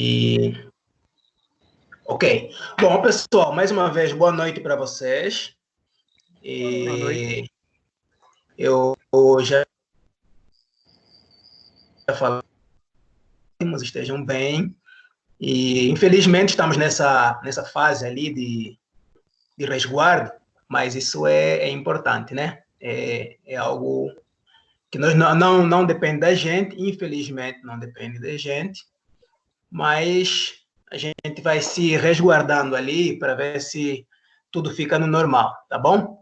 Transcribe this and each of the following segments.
E ok. Bom, pessoal, mais uma vez, boa noite para vocês. Boa noite. Eu já falei, estejam bem. E infelizmente estamos nessa fase ali de resguardo, mas isso é importante, né? É algo que nós não depende da gente, infelizmente não depende da gente, mas a gente vai se resguardando ali para ver se tudo fica no normal, tá bom?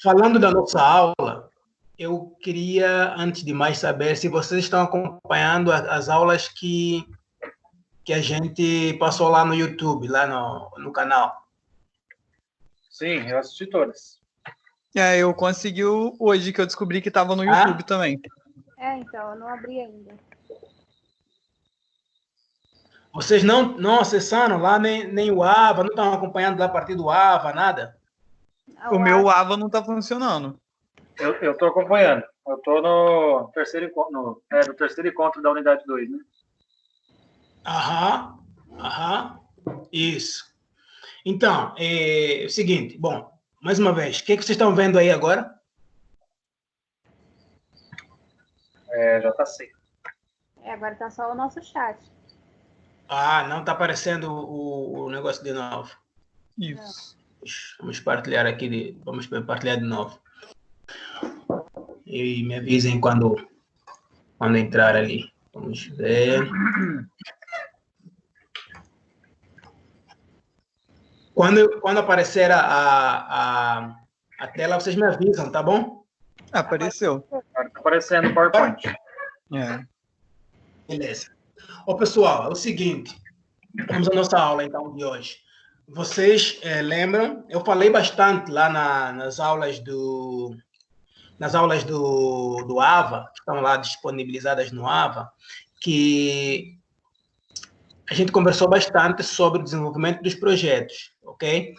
Falando da nossa aula, eu queria, antes de mais, saber se vocês estão acompanhando as aulas que a gente passou lá no YouTube, lá no canal. Sim, eu assisti todas. Eu consegui hoje, que eu descobri que estava no YouTube também. Então, eu não abri ainda. Vocês não acessaram lá nem o AVA, não estão acompanhando lá a partir do AVA, nada? O meu AVA não está funcionando. Eu estou acompanhando. Eu estou no terceiro encontro da unidade 2, né? Aham, isso. Então, é o seguinte, bom, mais uma vez, o que vocês estão vendo aí agora? JC. Agora está só o nosso chat. Não está aparecendo o negócio de novo. Isso. Vamos partilhar aqui, vamos partilhar de novo. E me avisem quando entrar ali. Vamos ver. Quando aparecer a tela, vocês me avisam, tá bom? Apareceu. Está aparecendo o PowerPoint. Beleza. Pessoal, é o seguinte. Vamos à nossa aula, então, de hoje. Vocês lembram? Eu falei bastante lá nas aulas do AVA, que estão lá disponibilizadas no AVA, que a gente conversou bastante sobre o desenvolvimento dos projetos, ok?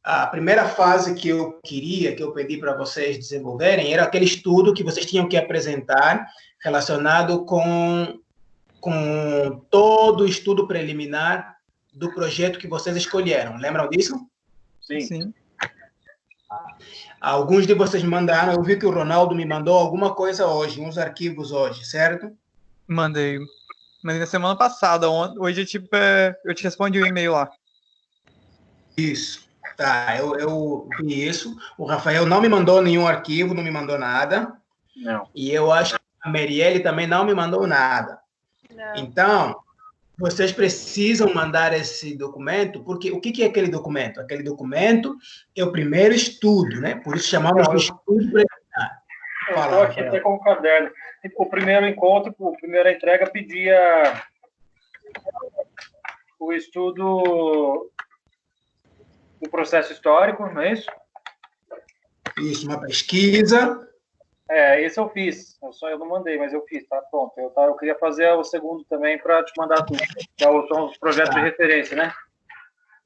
A primeira fase que eu pedi para vocês desenvolverem, era aquele estudo que vocês tinham que apresentar relacionado com todo o estudo preliminar do projeto que vocês escolheram. Lembram disso? Sim. Alguns de vocês me mandaram, eu vi que o Ronaldo me mandou alguma coisa hoje, uns arquivos hoje, certo? Mandei. Mas na semana passada, hoje eu te respondi o e-mail lá. Isso. Tá, eu vi isso. O Rafael não me mandou nenhum arquivo, não me mandou nada. Não. E eu acho que a Marielle também não me mandou nada. Não. Então, vocês precisam mandar esse documento, porque o que é aquele documento? Aquele documento é o primeiro estudo, né? Por isso chamamos de estudo preliminar. Eu estou aqui até com o caderno. O primeiro encontro, a primeira entrega, pedia o estudo do processo histórico, não é isso? Isso, uma pesquisa. Esse eu fiz. Eu não mandei, mas eu fiz, tá pronto. Eu queria fazer o segundo também para te mandar tudo. São os projetos de referência, né?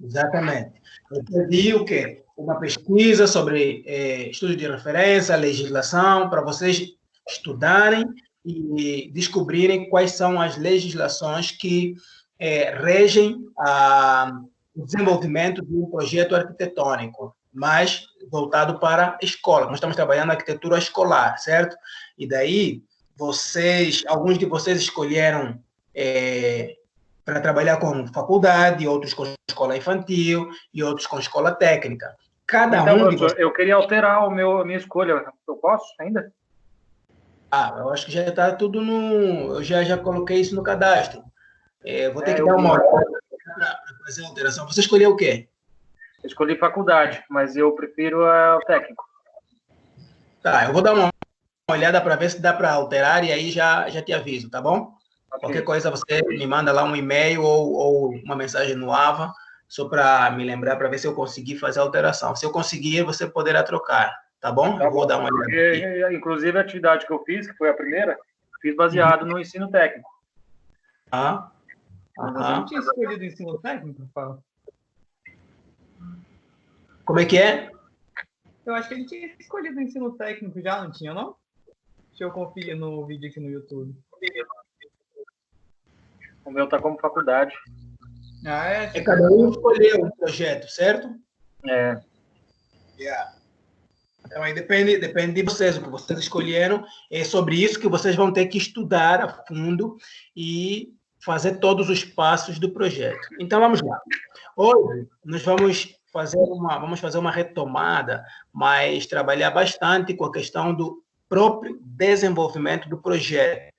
Exatamente. Eu pedi o quê? Uma pesquisa sobre estudos de referência, legislação, para vocês estudarem e descobrirem quais são as legislações que regem o desenvolvimento de um projeto arquitetônico, mas voltado para a escola. Nós estamos trabalhando na arquitetura escolar, certo? E daí, alguns de vocês escolheram para trabalhar com faculdade, outros com escola infantil e outros com escola técnica. Eu queria alterar a minha escolha. Eu posso ainda? Eu acho que já está tudo no... Eu já coloquei isso no cadastro. Vou ter que dar uma olhada para fazer a alteração. Você escolheu o quê? Eu escolhi faculdade, mas eu prefiro o técnico. Tá, eu vou dar uma olhada para ver se dá para alterar e aí já te aviso, tá bom? Okay. Qualquer coisa você me manda lá um e-mail ou uma mensagem no AVA, só para me lembrar, para ver se eu consegui fazer a alteração. Se eu conseguir, você poderá trocar, tá bom? Eu vou dar uma olhada. Inclusive, a atividade que eu fiz, que foi a primeira, fiz baseado no ensino técnico. Você não tinha escolhido o ensino técnico, Paulo? Como é que é? Eu acho que ele tinha escolhido o ensino técnico já, não tinha, não? Deixa eu conferir no vídeo aqui no YouTube. O meu está como faculdade. Cada um escolheu um projeto, certo? É. Yeah. Então, aí depende de vocês, o que vocês escolheram. É sobre isso que vocês vão ter que estudar a fundo e fazer todos os passos do projeto. Então, vamos lá. Hoje, nós vamos fazer uma retomada, mas trabalhar bastante com a questão do próprio desenvolvimento do projeto,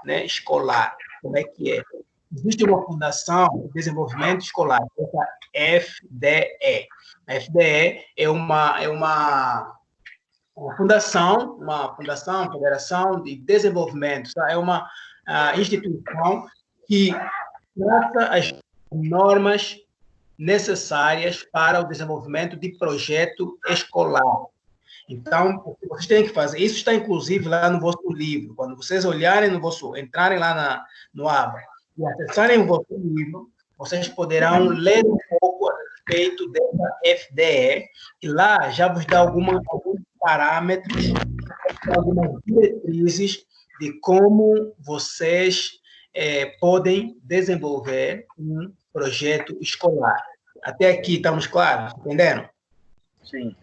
né, escolar. Como é que é? Existe uma fundação de desenvolvimento escolar, essa FDE. A FDE é uma federação de desenvolvimento, tá? É uma instituição que traça as normas necessárias para o desenvolvimento de projeto escolar. Então, o que vocês têm que fazer, isso está inclusive lá no vosso livro. Quando vocês olharem entrarem lá no aba e acessarem o vosso livro, vocês poderão ler um pouco a respeito dessa FDE, e lá já vos dá alguns parâmetros, algumas diretrizes de como vocês podem desenvolver um projeto escolar. Até aqui estamos claros? Entenderam? Sim.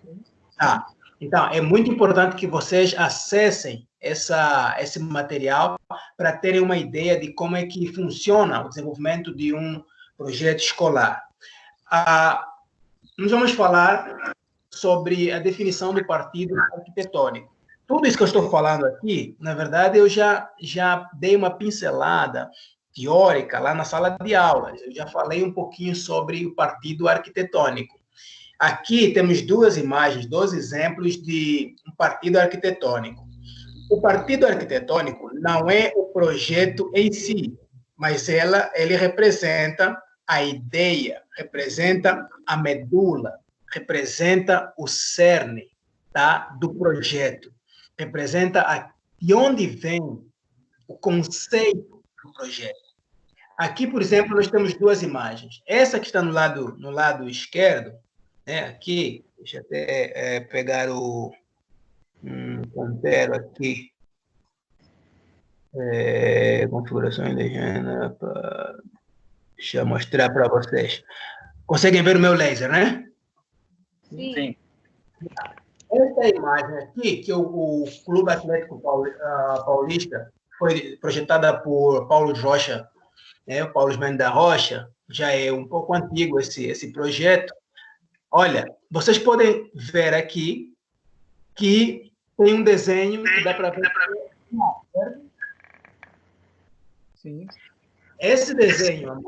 Tá. Então, é muito importante que vocês acessem esse material para terem uma ideia de como é que funciona o desenvolvimento de um projeto escolar. Nós vamos falar sobre a definição do partido arquitetônico. Tudo isso que eu estou falando aqui, na verdade, eu já dei uma pincelada teórica lá na sala de aulas. Eu já falei um pouquinho sobre o partido arquitetônico. Aqui temos duas imagens, dois exemplos de um partido arquitetônico. O partido arquitetônico não é o projeto em si, mas ele representa a ideia, representa a medula, representa o cerne, tá, do projeto, representa de onde vem o conceito do projeto. Aqui, por exemplo, nós temos duas imagens. Essa que está no lado esquerdo, aqui, deixa eu até pegar o ponteiro aqui, configuração de legenda, deixa eu mostrar para vocês. Conseguem ver o meu laser, né? Sim. Essa imagem aqui, que o Clube Atlético Paulista foi projetada por Paulo Rocha, o Paulo Mendes da Rocha, já é um pouco antigo esse projeto. Olha, vocês podem ver aqui que tem um desenho que dá para ver. Sim. Esse desenho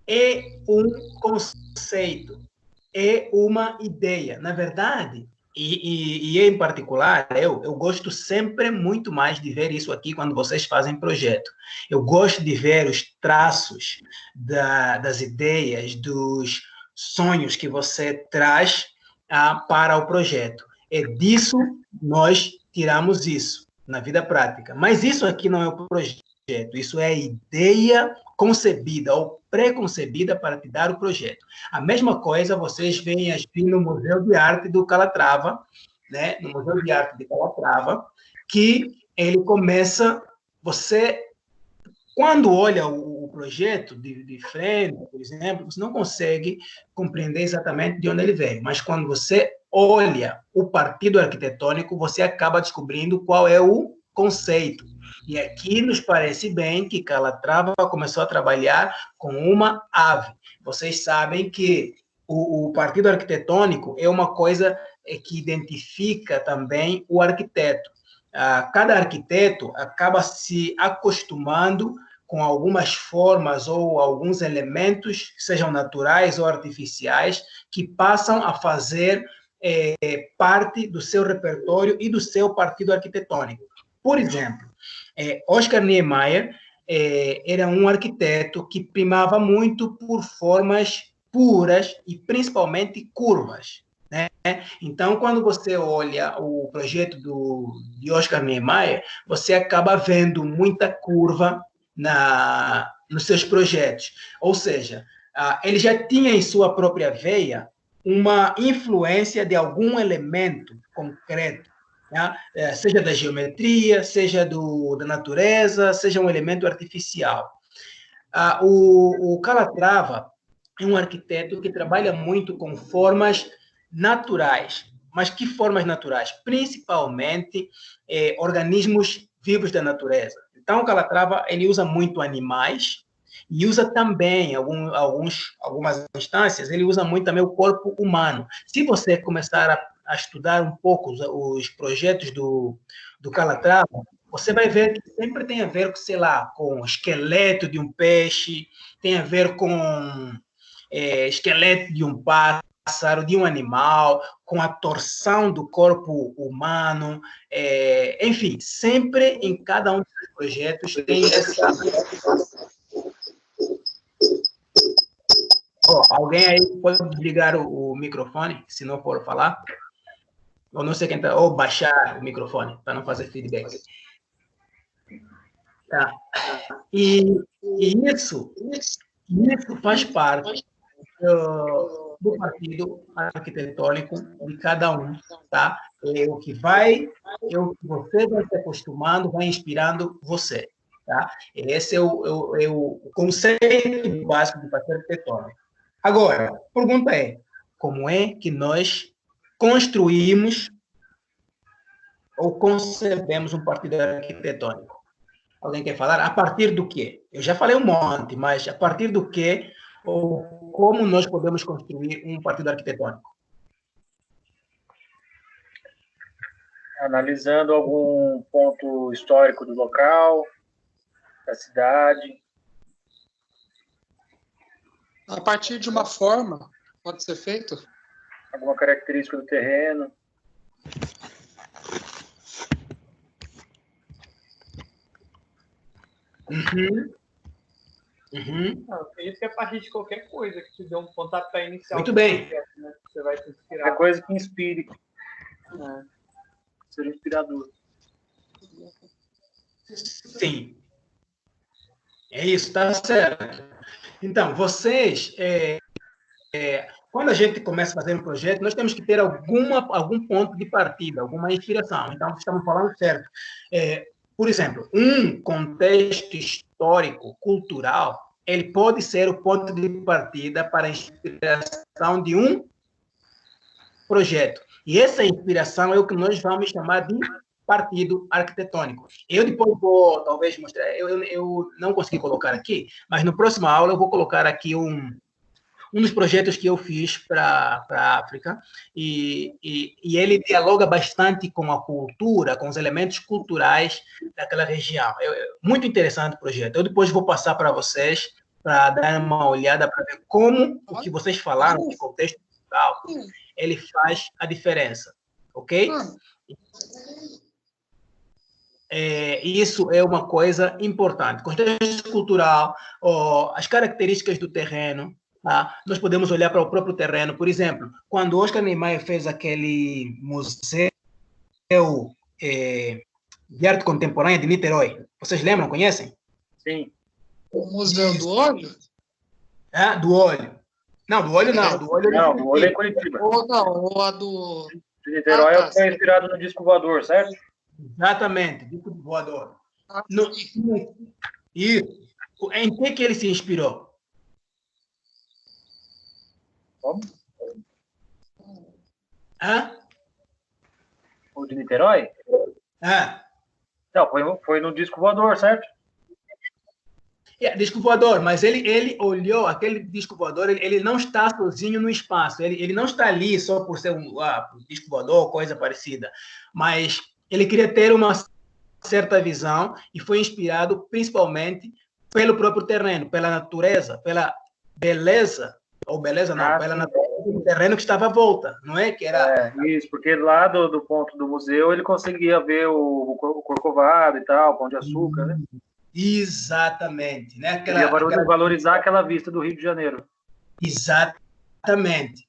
é um conceito, é uma ideia. Na verdade, e em particular, eu gosto sempre muito mais de ver isso aqui quando vocês fazem projeto. Eu gosto de ver os traços das ideias, dos sonhos que você traz para o projeto. É disso nós tiramos isso na vida prática. Mas isso aqui não é o projeto, isso é a ideia concebida ou pré-concebida para te dar o projeto. A mesma coisa vocês veem aqui no Museu de Arte do Calatrava, né? No Museu de Arte de Calatrava, que ele começa, quando olha o projeto de frente, por exemplo, você não consegue compreender exatamente de onde ele vem, mas quando você olha o partido arquitetônico, você acaba descobrindo qual é o conceito. E aqui nos parece bem que Calatrava começou a trabalhar com uma ave. Vocês sabem que o partido arquitetônico é uma coisa que identifica também o arquiteto. Cada arquiteto acaba se acostumando com algumas formas ou alguns elementos, sejam naturais ou artificiais, que passam a fazer parte do seu repertório e do seu partido arquitetônico. Por exemplo, Oscar Niemeyer era um arquiteto que primava muito por formas puras e principalmente curvas, né? Então, quando você olha o projeto de Oscar Niemeyer, você acaba vendo muita curva nos seus projetos. Ou seja, ele já tinha em sua própria veia uma influência de algum elemento concreto, né? Seja da geometria, seja da natureza, seja um elemento artificial. O Calatrava é um arquiteto que trabalha muito com formas naturais. Mas que formas naturais? Principalmente organismos vivos da natureza. Então, o Calatrava ele usa muito animais e usa também, algumas instâncias, ele usa muito também o corpo humano. Se você começar a estudar um pouco os projetos do Calatrava, você vai ver que sempre tem a ver, sei lá, com o esqueleto de um peixe, tem a ver com esqueleto de um pássaro, de um animal, com a torção do corpo humano, enfim, sempre em cada um dos projetos tem essa... alguém aí pode desligar o microfone, se não for falar? Ou não sei quem tá, ou baixar o microfone, para não fazer feedback. Tá. E isso faz parte do partido arquitetônico de cada um, tá? É o que você vai se acostumando, vai inspirando você, tá? Esse é o conceito básico do partido arquitetônico. Agora, a pergunta é, como é que nós construímos ou concebemos um partido arquitetônico? Alguém quer falar? A partir do quê? Eu já falei um monte, mas a partir do quê ou como nós podemos construir um partido arquitetônico? Analisando algum ponto histórico do local, da cidade. A partir de uma forma, pode ser feito? Alguma característica do terreno. Isso que é a partir de qualquer coisa que te dê um pontapé inicial. Muito bem. Projeto, né? Você vai se inspirar. É coisa que inspire. Ser inspirador. Sim. É isso, tá certo. Então, vocês, quando a gente começa a fazer um projeto, nós temos que ter algum ponto de partida, alguma inspiração. Então, estamos falando certo. Por exemplo, um contexto histórico, cultural, ele pode ser o ponto de partida para a inspiração de um projeto. E essa inspiração é o que nós vamos chamar de partido arquitetônico. Eu depois vou, talvez, mostrar, eu não consegui colocar aqui, mas na próxima aula eu vou colocar aqui um dos projetos que eu fiz para a África, e ele dialoga bastante com a cultura, com os elementos culturais daquela região. Muito interessante o projeto. Eu depois vou passar para vocês, para dar uma olhada, para ver como o que vocês falaram de contexto cultural, ele faz a diferença, ok? Isso é uma coisa importante. Contexto cultural, as características do terreno, tá? Nós podemos olhar para o próprio terreno. Por exemplo, quando Oscar Niemeyer fez aquele museu de arte contemporânea de Niterói, vocês lembram, conhecem? Sim. O Museu do Olho? Do Olho. Não, do Olho não. Do Olho não, do Olho é em Curitiba. Ou não, ou a do... De Niterói é o que é inspirado no disco voador, certo? Exatamente, disco voador. Isso. Em que ele se inspirou? Como? O de Niterói? Não, foi no disco voador, certo? Disco voador, mas ele olhou aquele disco voador, ele não está sozinho no espaço, ele não está ali só por ser um disco voador, coisa parecida, mas ele queria ter uma certa visão e foi inspirado principalmente pelo próprio terreno, pela natureza, pela beleza, ou beleza não, pela natureza do terreno que estava à volta, não é? Que era... isso, porque lá do ponto do museu ele conseguia ver o Corcovado e tal, Pão de Açúcar, né? Exatamente. Né? Valorizar aquela vista do Rio de Janeiro. Exatamente.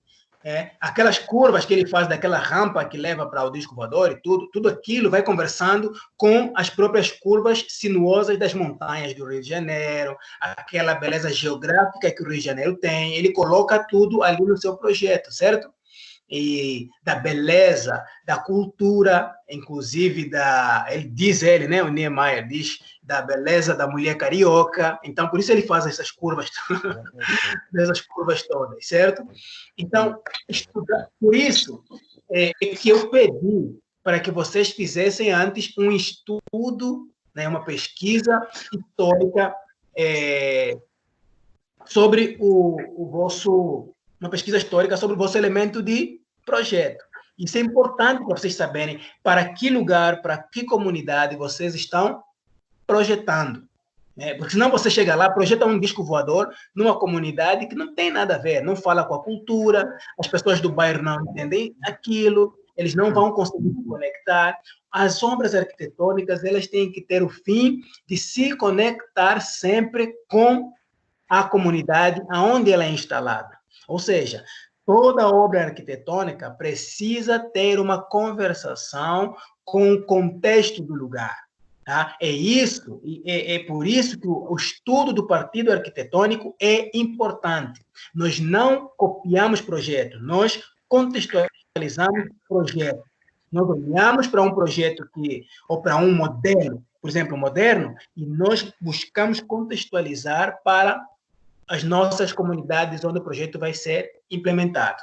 Aquelas curvas que ele faz daquela rampa que leva para o disco voador e tudo aquilo vai conversando com as próprias curvas sinuosas das montanhas do Rio de Janeiro, aquela beleza geográfica que o Rio de Janeiro tem, ele coloca tudo ali no seu projeto, certo? e da beleza, da cultura, inclusive ele, o Niemeyer diz da beleza da mulher carioca. Então, por isso ele faz essas curvas, essas curvas todas, certo? Então, por isso que eu pedi para que vocês fizessem antes um estudo, né, uma pesquisa histórica sobre uma pesquisa histórica sobre o vosso elemento de projeto. Isso é importante para vocês saberem para que lugar, para que comunidade vocês estão projetando. Né? Porque senão você chega lá, projeta um disco voador numa comunidade que não tem nada a ver, não fala com a cultura, as pessoas do bairro não entendem aquilo, eles não vão conseguir se conectar. As obras arquitetônicas, elas têm que ter o fim de se conectar sempre com a comunidade aonde ela é instalada. Ou seja, toda obra arquitetônica precisa ter uma conversação com o contexto do lugar. Tá? É por isso que o estudo do partido arquitetônico é importante. Nós não copiamos projetos, nós contextualizamos projetos. Nós olhamos para um projeto ou para um modelo, por exemplo, moderno, e nós buscamos contextualizar para as nossas comunidades onde o projeto vai ser implementado.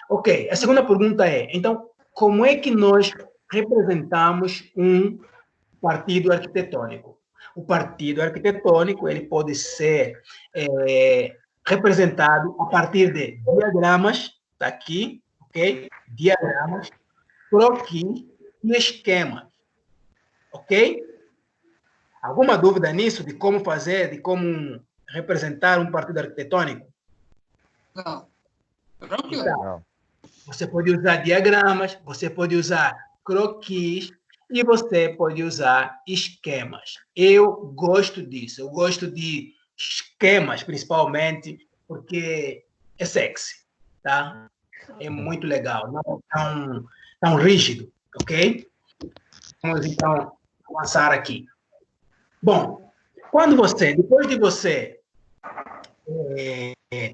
Ok, a segunda pergunta é, então, como é que nós representamos um partido arquitetônico? O partido arquitetônico ele pode ser representado a partir de diagramas, está aqui, ok? Diagramas, croquis e esquemas, ok? Alguma dúvida nisso, de como fazer, de como representar um partido arquitetônico? Não. Tranquilo. Então, você pode usar diagramas, você pode usar croquis e você pode usar esquemas. Eu gosto disso. Eu gosto de esquemas, principalmente, porque é sexy, tá? É muito legal, não é tão rígido, ok? Vamos, então, avançar aqui. Bom, depois de você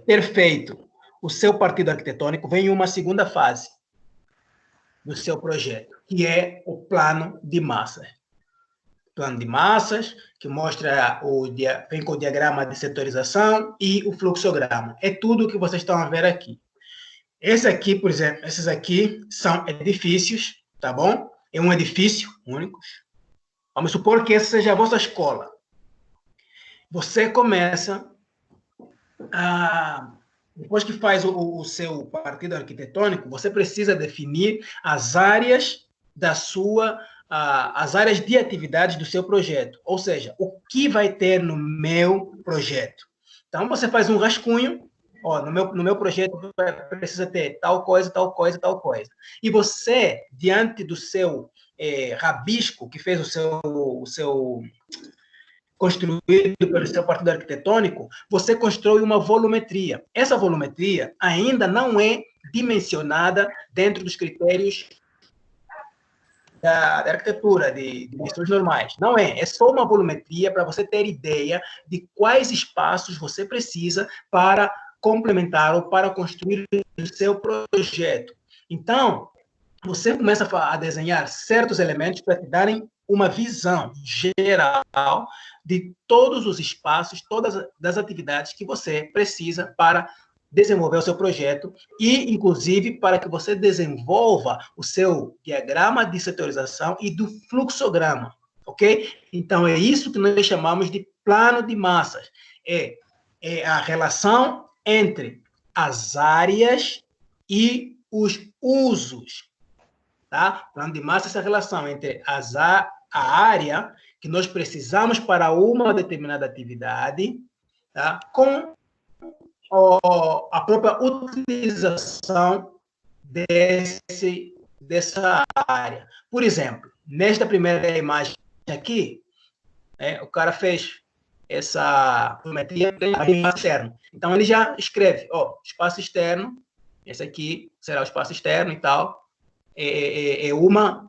ter feito o seu partido arquitetônico, vem uma segunda fase do seu projeto, que é o plano de massas. Plano de massas, que mostra vem com o diagrama de setorização e o fluxograma. É tudo o que vocês estão a ver aqui. Esse aqui, por exemplo, esses aqui são edifícios, tá bom? É um edifício único. Vamos supor que essa seja a vossa escola. Você começa depois que faz o seu partido arquitetônico, você precisa definir as áreas as áreas de atividades do seu projeto. Ou seja, o que vai ter no meu projeto. Então, você faz um rascunho, no meu projeto precisa ter tal coisa, tal coisa, tal coisa. E você, diante do seu rabisco, que fez o seu construído pelo seu partido arquitetônico, você constrói uma volumetria. Essa volumetria ainda não é dimensionada dentro dos critérios da arquitetura, de questões normais. Não é só uma volumetria para você ter ideia de quais espaços você precisa para complementar ou para construir o seu projeto. Então, você começa a desenhar certos elementos para te darem uma visão geral de todos os espaços, todas as atividades que você precisa para desenvolver o seu projeto e, inclusive, para que você desenvolva o seu diagrama de setorização e do fluxograma, ok? Então, é isso que nós chamamos de plano de massas. É a relação entre as áreas e os usos, tá? Plano de massas é essa relação entre a área que nós precisamos para uma determinada atividade, tá? Com a própria utilização dessa área. Por exemplo, nesta primeira imagem aqui, o cara fez essa geometria externa. Então, ele já escreve, espaço externo, esse aqui será o espaço externo e tal, uma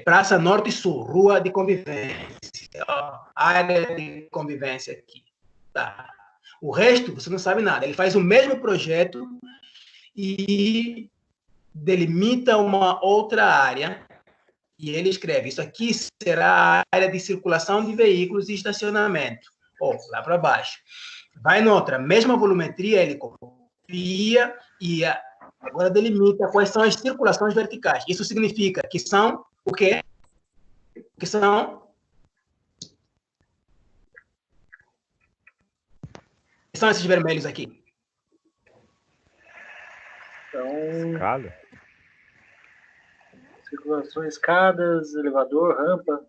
Praça Norte e Sul, rua de convivência, área de convivência aqui. Tá. O resto, você não sabe nada. Ele faz o mesmo projeto e delimita uma outra área e ele escreve, isso aqui será a área de circulação de veículos e estacionamento. Ou lá para baixo. Vai noutra, mesma volumetria, ele copia e agora delimita quais são as circulações verticais. Isso significa que são o quê? Que são esses vermelhos aqui? Então, Escada? circulação, escadas, elevador, rampa.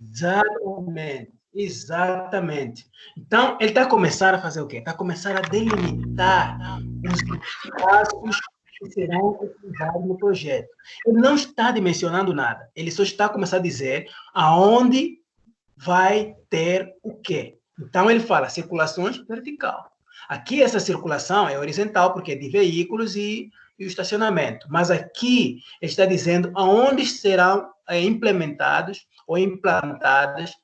Exatamente. Exatamente. Então, ele está começando a fazer o quê? Está começando a delimitar os espaços que serão utilizados no projeto. Ele não está dimensionando nada. Ele só está começando a dizer aonde vai ter o quê. Então, ele fala circulações vertical. Aqui, essa circulação é horizontal, porque é de veículos e o estacionamento. Mas aqui, ele está dizendo aonde serão implementados ou implantadas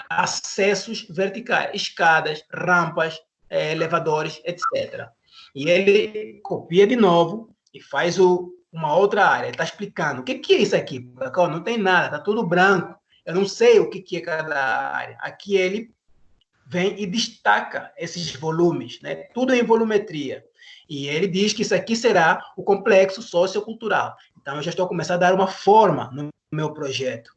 acessos verticais, escadas, rampas, elevadores, etc. E ele copia de novo e faz uma outra área. Ele está explicando o que é isso aqui. Não tem nada, está tudo branco. Eu não sei o que é cada área. Aqui ele vem e destaca esses volumes, né? Tudo em volumetria. E ele diz que isso aqui será o complexo sociocultural. Então, eu já estou começando a dar uma forma no meu projeto.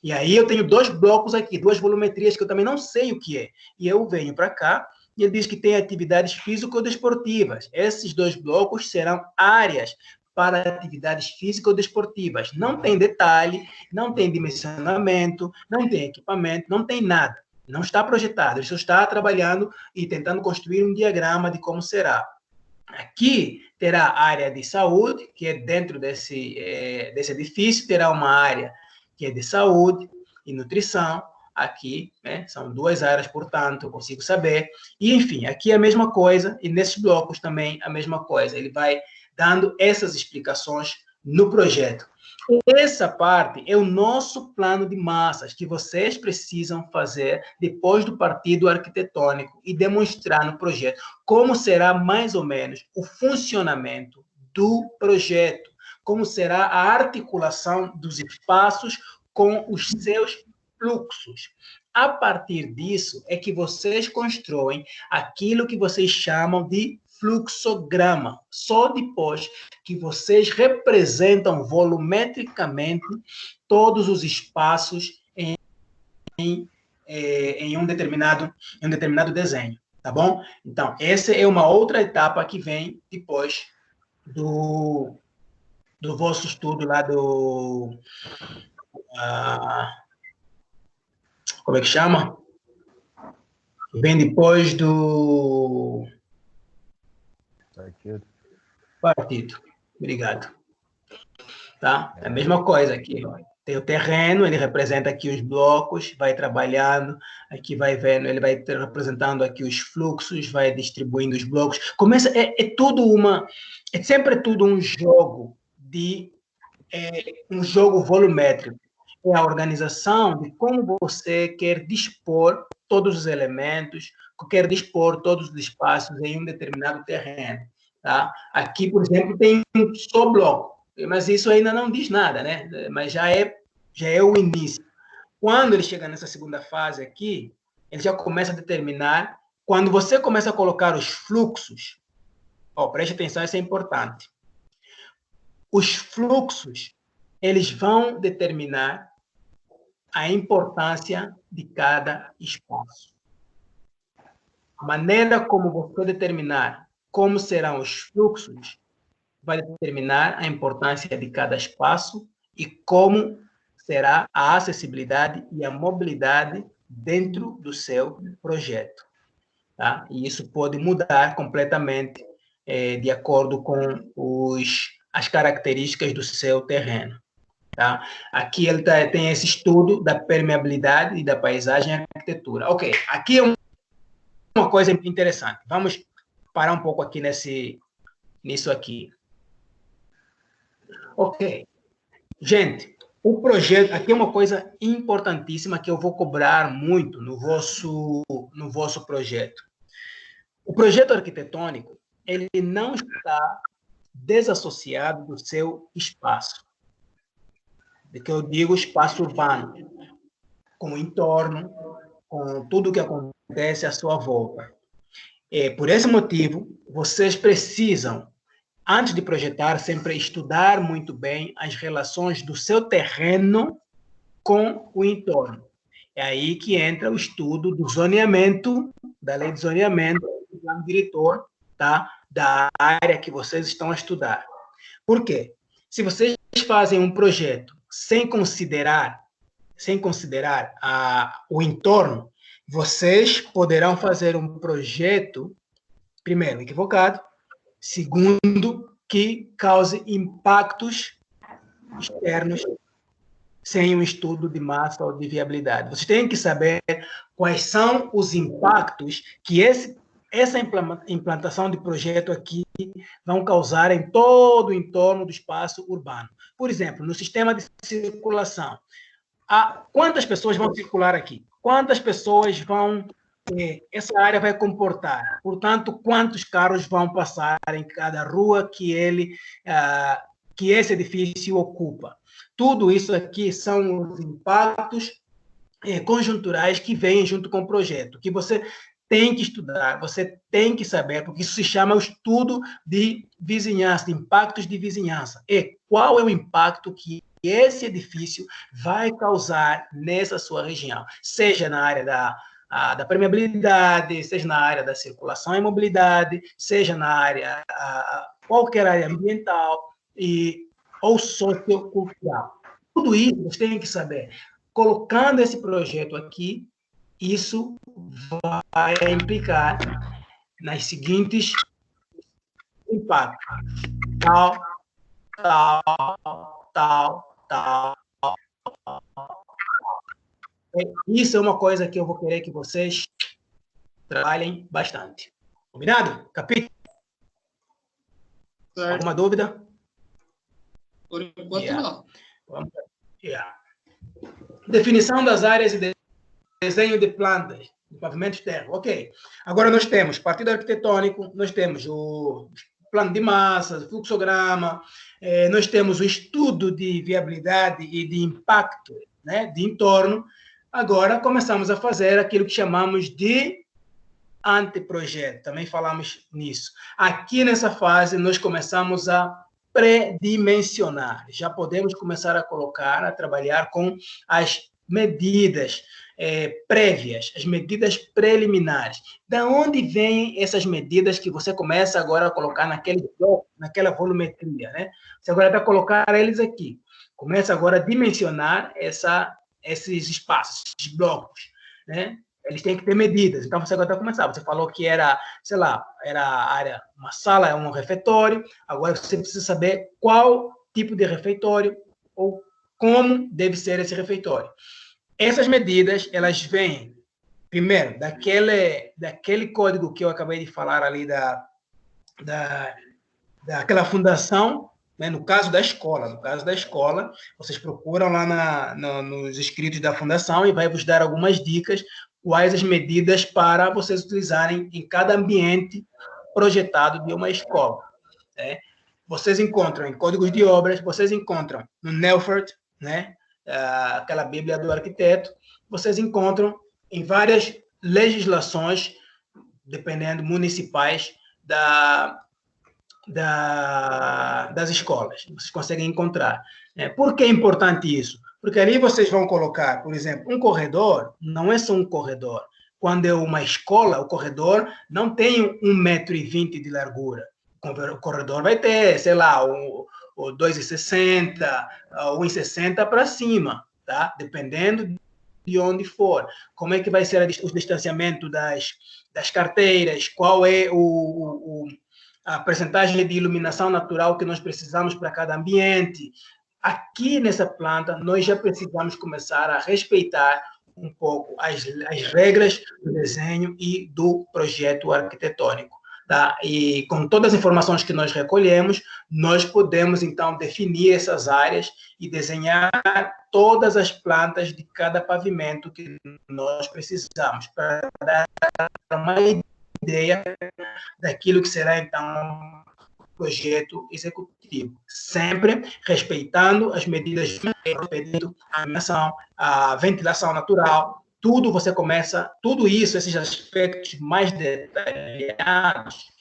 E aí eu tenho 2 blocos aqui, 2 volumetrias que eu também não sei o que é. E eu venho para cá e ele diz que tem atividades físico-desportivas. Esses 2 blocos serão áreas para atividades físico-desportivas. Não tem detalhe, não tem dimensionamento, não tem equipamento, não tem nada. Não está projetado, ele só está trabalhando e tentando construir um diagrama de como será. Aqui terá a área de saúde, que é dentro desse edifício, terá uma área que é de saúde e nutrição. Aqui, né, são 2 áreas, portanto, eu consigo saber. E, enfim, aqui é a mesma coisa, e nesses blocos também a mesma coisa. Ele vai dando essas explicações no projeto. Essa parte é o nosso plano de massas que vocês precisam fazer depois do partido arquitetônico e demonstrar no projeto como será mais ou menos o funcionamento do projeto, como será a articulação dos espaços com os seus fluxos. A partir disso é que vocês constroem aquilo que vocês chamam de fluxograma, só depois que vocês representam volumetricamente todos os espaços em um determinado desenho, tá bom? Então, essa é uma outra etapa que vem depois do vosso estudo lá do... como é que chama? Vem depois do... Partido. Obrigado. Tá? É a mesma coisa aqui. Tem o terreno, ele representa aqui os blocos, vai trabalhando, aqui vai vendo, ele vai representando aqui os fluxos, vai distribuindo os blocos. Começa, é sempre tudo um jogo um jogo volumétrico. É a organização de como você quer dispor todos os elementos, quer dispor todos os espaços em um determinado terreno. Tá? Aqui, por exemplo, tem um só bloco, mas isso ainda não diz nada, né? Mas já é o início. Quando ele chega nessa segunda fase aqui, ele já começa a determinar, quando você começa a colocar os fluxos, preste atenção, isso é importante. Os fluxos, eles vão determinar a importância de cada espaço. A maneira como você determinar como serão os fluxos vai determinar a importância de cada espaço e como será a acessibilidade e a mobilidade dentro do seu projeto. Tá? E isso pode mudar completamente de acordo com as características do seu terreno. Tá? Aqui ele tem esse estudo da permeabilidade e da paisagem e arquitetura. Ok, aqui é uma coisa interessante. Vamos parar um pouco aqui nisso aqui. Ok. Gente, o projeto, aqui é uma coisa importantíssima que eu vou cobrar muito no vosso projeto. O projeto arquitetônico, ele não está desassociado do seu espaço. De que eu digo espaço urbano, com o entorno, com tudo o que acontece à sua volta. Por esse motivo, vocês precisam, antes de projetar, sempre estudar muito bem as relações do seu terreno com o entorno. É aí que entra o estudo do zoneamento, da lei de zoneamento, do plano diretor, tá? Da área que vocês estão a estudar. Por quê? Se vocês fazem um projeto sem considerar o entorno, vocês poderão fazer um projeto, primeiro, equivocado, segundo, que cause impactos externos sem um estudo de massa ou de viabilidade. Vocês têm que saber quais são os impactos que essa implantação de projeto aqui vão causar em todo o entorno do espaço urbano. Por exemplo, no sistema de circulação, quantas pessoas vão circular aqui? Quantas pessoas essa área vai comportar? Portanto, quantos carros vão passar em cada rua que esse edifício ocupa? Tudo isso aqui são os impactos conjunturais que vêm junto com o projeto, que você tem que estudar, você tem que saber, porque isso se chama o estudo de vizinhança, de impactos de vizinhança. E qual é o impacto que esse edifício vai causar nessa sua região, seja na área da permeabilidade, seja na área da circulação e mobilidade, seja na área, qualquer área ambiental ou sociocultural. Tudo isso você tem que saber. Colocando esse projeto aqui, isso vai implicar nas seguintes impactos. Tal. Isso é uma coisa que eu vou querer que vocês trabalhem bastante. Combinado? Capítulo? Certo. Alguma dúvida? Por enquanto, não. Vamos lá. Definição das áreas e desenho de plantas, de pavimentos terra. Ok. Agora nós temos partido arquitetônico, nós temos o plano de massas, fluxograma, nós temos o estudo de viabilidade e de impacto, né, de entorno. Agora começamos a fazer aquilo que chamamos de anteprojeto. Também falamos nisso. Aqui nessa fase nós começamos a pré-dimensionar. Já podemos começar a trabalhar com as medidas prévias, as medidas preliminares. Da onde vêm essas medidas que você começa agora a colocar naquele bloco, naquela volumetria, né? Você agora vai colocar eles aqui. Começa agora a dimensionar esses espaços, esses blocos, né? Eles têm que ter medidas. Então, você agora vai começar. Você falou que era, sei lá, era a área, uma sala, um refeitório. Agora você precisa saber qual tipo de refeitório ou como deve ser esse refeitório. Essas medidas, elas vêm, primeiro, daquele código que eu acabei de falar ali, daquela fundação, né? No caso da escola, vocês procuram lá nos escritos da fundação e vai vos dar algumas dicas quais as medidas para vocês utilizarem em cada ambiente projetado de uma escola. Né? Vocês encontram em códigos de obras, vocês encontram no Nelfert, né? Aquela Bíblia do arquiteto, vocês encontram em várias legislações, dependendo, municipais, das escolas. Vocês conseguem encontrar. Por que é importante isso? Porque ali vocês vão colocar, por exemplo, um corredor, não é só um corredor. Quando é uma escola, o corredor não tem 1,20 m de largura. O corredor vai ter, sei lá, 2,60, 1,60 para cima, tá? Dependendo de onde for. Como é que vai ser o distanciamento das carteiras, qual é a percentagem de iluminação natural que nós precisamos para cada ambiente. Aqui nessa planta, nós já precisamos começar a respeitar um pouco as regras do desenho e do projeto arquitetônico. Tá? E com todas as informações que nós recolhemos, nós podemos, então, definir essas áreas e desenhar todas as plantas de cada pavimento que nós precisamos, para dar uma ideia daquilo que será, então, projeto executivo, sempre respeitando as medidas de pedido, a iluminação, a ventilação natural, tudo você começa, tudo isso, esses aspectos mais detalhados,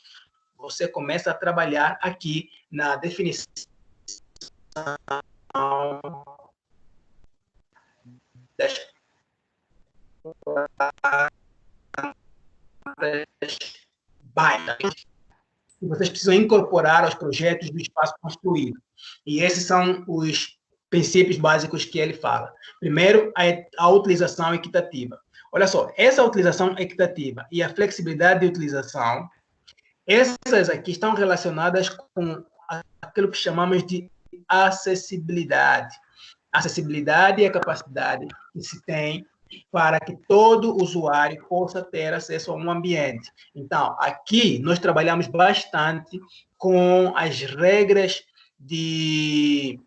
você começa a trabalhar aqui na definição das básicas que vocês precisam incorporar aos projetos do espaço construído. E esses são os princípios básicos que ele fala. Primeiro, a utilização equitativa. Olha só, essa utilização equitativa e a flexibilidade de utilização, essas aqui estão relacionadas com aquilo que chamamos de acessibilidade. Acessibilidade é a capacidade que se tem para que todo usuário possa ter acesso a um ambiente. Então, aqui nós trabalhamos bastante com as regras de,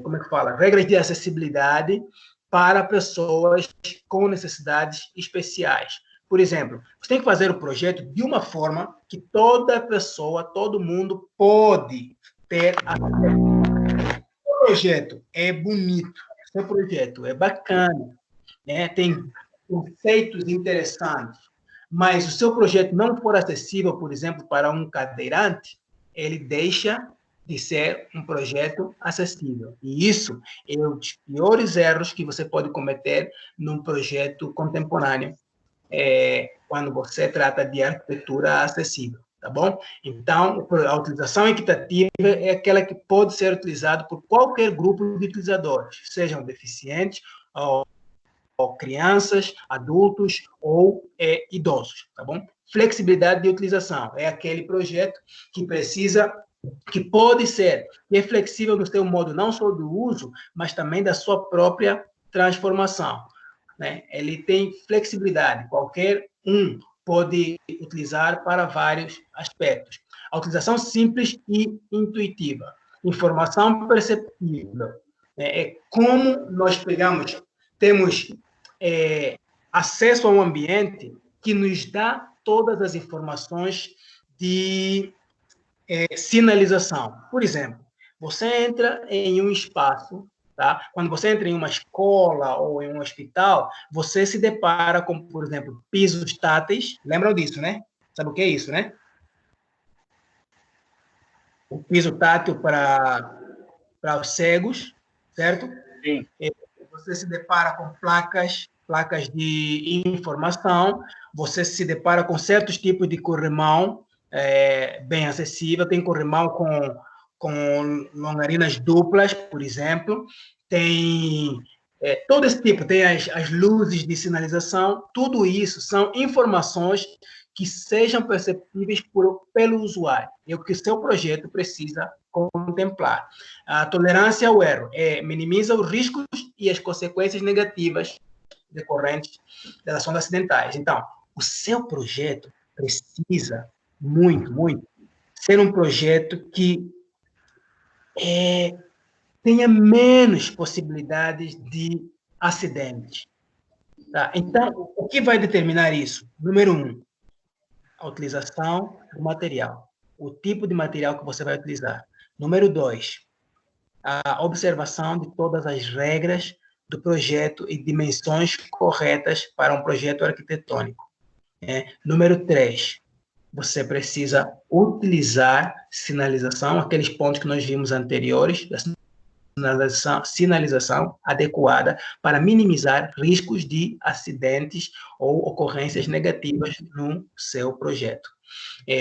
como é que fala? Regras de acessibilidade para pessoas com necessidades especiais. Por exemplo, você tem que fazer o projeto de uma forma que toda pessoa, todo mundo pode ter acesso. O projeto é bonito, seu projeto é bacana, né? Tem conceitos interessantes, mas o seu projeto não for acessível, por exemplo, para um cadeirante, ele deixa de ser um projeto acessível. E isso é um dos piores erros que você pode cometer num projeto contemporâneo, quando você trata de arquitetura acessível, tá bom? Então, a utilização equitativa é aquela que pode ser utilizada por qualquer grupo de utilizadores, sejam deficientes ou crianças, adultos ou idosos, tá bom? Flexibilidade de utilização é aquele projeto que pode ser, que é flexível no seu modo não só do uso, mas também da sua própria transformação, né? Ele tem flexibilidade, qualquer um pode utilizar para vários aspectos. A utilização simples e intuitiva. Informação perceptível. É como nós temos acesso a um ambiente que nos dá todas as informações de sinalização. Por exemplo, você entra em um espaço, tá? Quando você entra em uma escola ou em um hospital, você se depara com, por exemplo, pisos táteis. Lembram disso, né? Sabe o que é isso, né? O piso tátil para os cegos, certo? Sim. Você se depara com placas de informação, você se depara com certos tipos de corrimão bem acessível, tem corrimão com longarinas duplas, por exemplo, tem todo esse tipo, tem as luzes de sinalização, tudo isso são informações que sejam perceptíveis pelo usuário, é o que o seu projeto precisa contemplar. A tolerância ao erro minimiza os riscos e as consequências negativas decorrentes das ações acidentais. Então, o seu projeto precisa muito, muito ser um projeto que tenha menos possibilidades de acidentes. Tá? Então, o que vai determinar isso? Número 1, a utilização do material, o tipo de material que você vai utilizar. Número 2, a observação de todas as regras do projeto e dimensões corretas para um projeto arquitetônico. Número 3, você precisa utilizar sinalização, aqueles pontos que nós vimos anteriores, sinalização adequada para minimizar riscos de acidentes ou ocorrências negativas no seu projeto.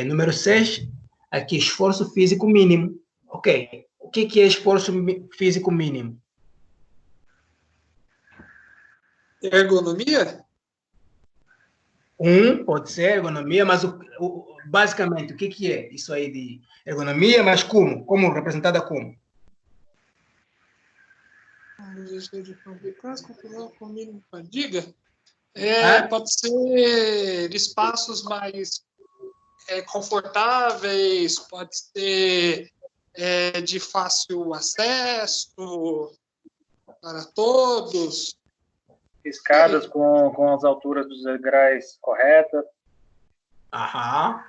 Número 6, aqui, esforço físico mínimo. Ok, o que é esforço físico mínimo? Ergonomia? Pode ser ergonomia, mas basicamente, o que é isso aí de ergonomia, mas como? Como representada como? Diga. Pode ser espaços mais confortáveis, pode ser de fácil acesso para todos. Escadas com as alturas dos degraus corretas. Aham.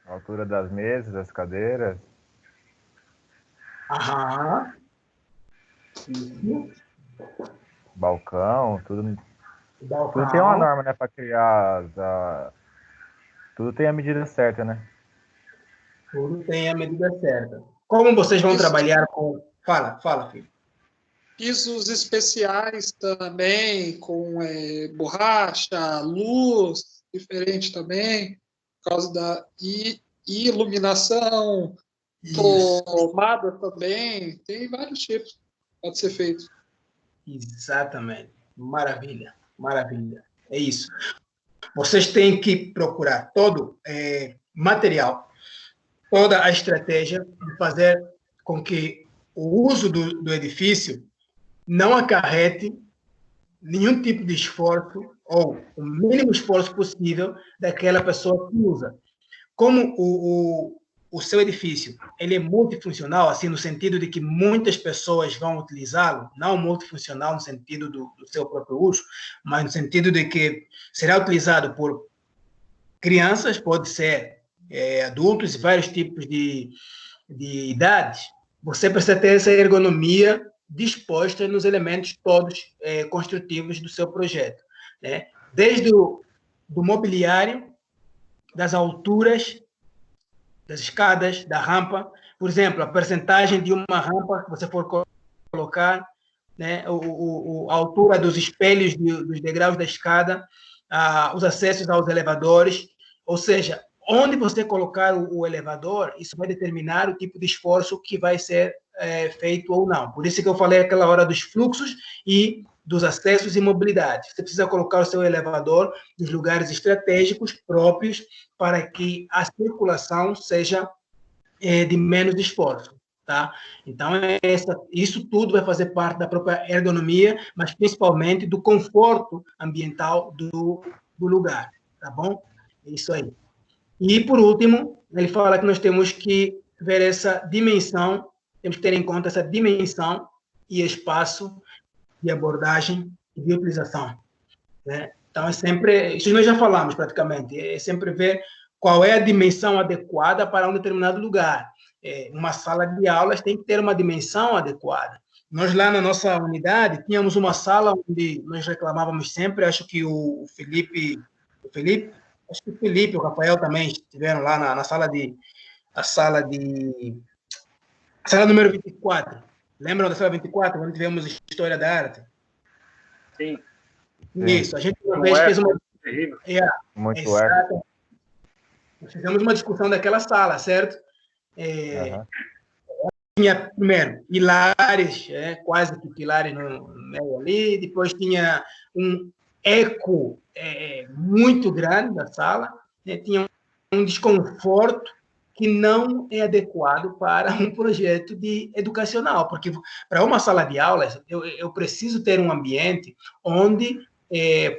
A altura das mesas, das cadeiras. Aham. Isso. Balcão, O tudo tem uma balcão. norma, né, para criar tudo tem a medida certa, né? Tudo tem a medida certa. Como vocês vão Pisos, trabalhar com... Fala, filho. pisos especiais também, com borracha, luz diferente também, por causa da iluminação, Isso. tomada também, tem vários tipos, pode ser feito. Exatamente. Maravilha. Maravilha. É isso. Vocês têm que procurar todo material, toda a estratégia de fazer com que o uso do edifício não acarrete nenhum tipo de esforço ou o mínimo esforço possível daquela pessoa que usa. Como o seu edifício ele é multifuncional, assim, no sentido de que muitas pessoas vão utilizá-lo, não multifuncional no sentido do seu próprio uso, mas no sentido de que será utilizado por crianças, pode ser adultos e vários tipos de idades, você precisa ter essa ergonomia disposta nos elementos todos construtivos do seu projeto, né? Desde do mobiliário, das alturas, das escadas, da rampa. Por exemplo, a percentagem de uma rampa que você for colocar, né? A altura dos espelhos dos degraus da escada, os acessos aos elevadores, ou seja, onde você colocar o elevador, isso vai determinar o tipo de esforço que vai ser feito ou não. Por isso que eu falei aquela hora dos fluxos e dos acessos e mobilidade. Você precisa colocar o seu elevador nos lugares estratégicos próprios para que a circulação seja de menos esforço. Tá? Então, isso tudo vai fazer parte da própria ergonomia, mas principalmente do conforto ambiental do lugar. Tá bom? É isso aí. E, por último, ele fala que nós temos que ver essa dimensão, temos que ter em conta essa dimensão e espaço de abordagem e de utilização. Né? Então, é sempre, isso nós já falamos praticamente, é sempre ver qual é a dimensão adequada para um determinado lugar. Uma sala de aulas tem que ter uma dimensão adequada. Nós lá na nossa unidade tínhamos uma sala onde nós reclamávamos sempre, acho que o Felipe, acho que o Felipe e o Rafael também estiveram lá na sala número 24. Lembram da sala 24, onde tivemos História da Arte? Sim. Isso, a gente uma Um vez fez uma... terrível. Muito eco. Nós fizemos uma discussão daquela sala, certo? Uhum. Tinha, primeiro, pilares, quase que pilares no meio ali, depois tinha um eco muito grande da sala, tinha um desconforto que não é adequado para um projeto educacional, porque para uma sala de aulas, eu preciso ter um ambiente onde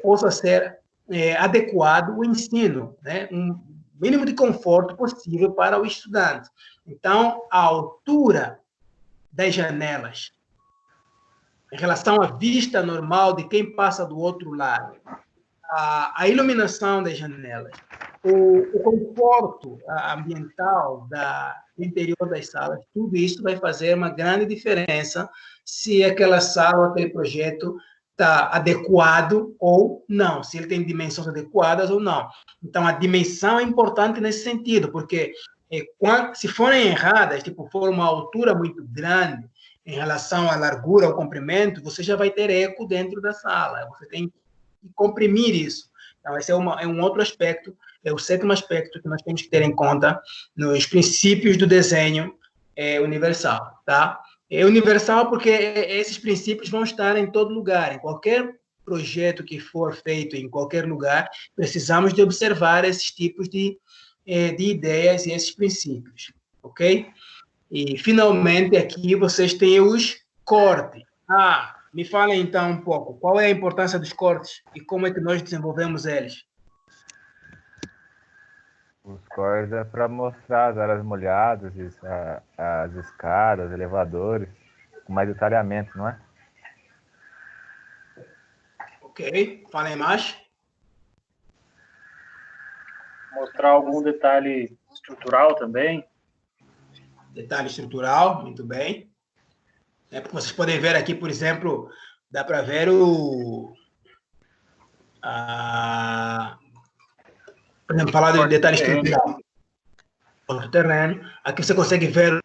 possa ser adequado o ensino, né? Um mínimo de conforto possível para o estudante. Então, a altura das janelas, em relação à vista normal de quem passa do outro lado, a iluminação das janelas, o conforto ambiental do interior das salas, tudo isso vai fazer uma grande diferença se aquela sala ou aquele projeto está adequado ou não, se ele tem dimensões adequadas ou não. Então, a dimensão é importante nesse sentido, porque se forem erradas, tipo, for uma altura muito grande em relação à largura, ao comprimento, você já vai ter eco dentro da sala. Você tem que comprimir isso. Então, esse é um outro aspecto, é o sétimo aspecto que nós temos que ter em conta nos princípios do desenho universal, tá? É universal porque esses princípios vão estar em todo lugar, em qualquer projeto que for feito em qualquer lugar, precisamos de observar esses tipos de ideias e esses princípios, ok? E, finalmente, aqui vocês têm os cortes. Me fala então um pouco, qual é a importância dos cortes e como é que nós desenvolvemos eles? Os cortes é para mostrar as áreas molhadas, as escadas, elevadores, com mais detalhamento, não é? Ok, falem mais. Mostrar algum detalhe estrutural também. Detalhe estrutural, muito bem. Porque vocês podem ver aqui, por exemplo, dá para ver por exemplo, falar de detalhe estrutural. O terreno. Aqui você consegue ver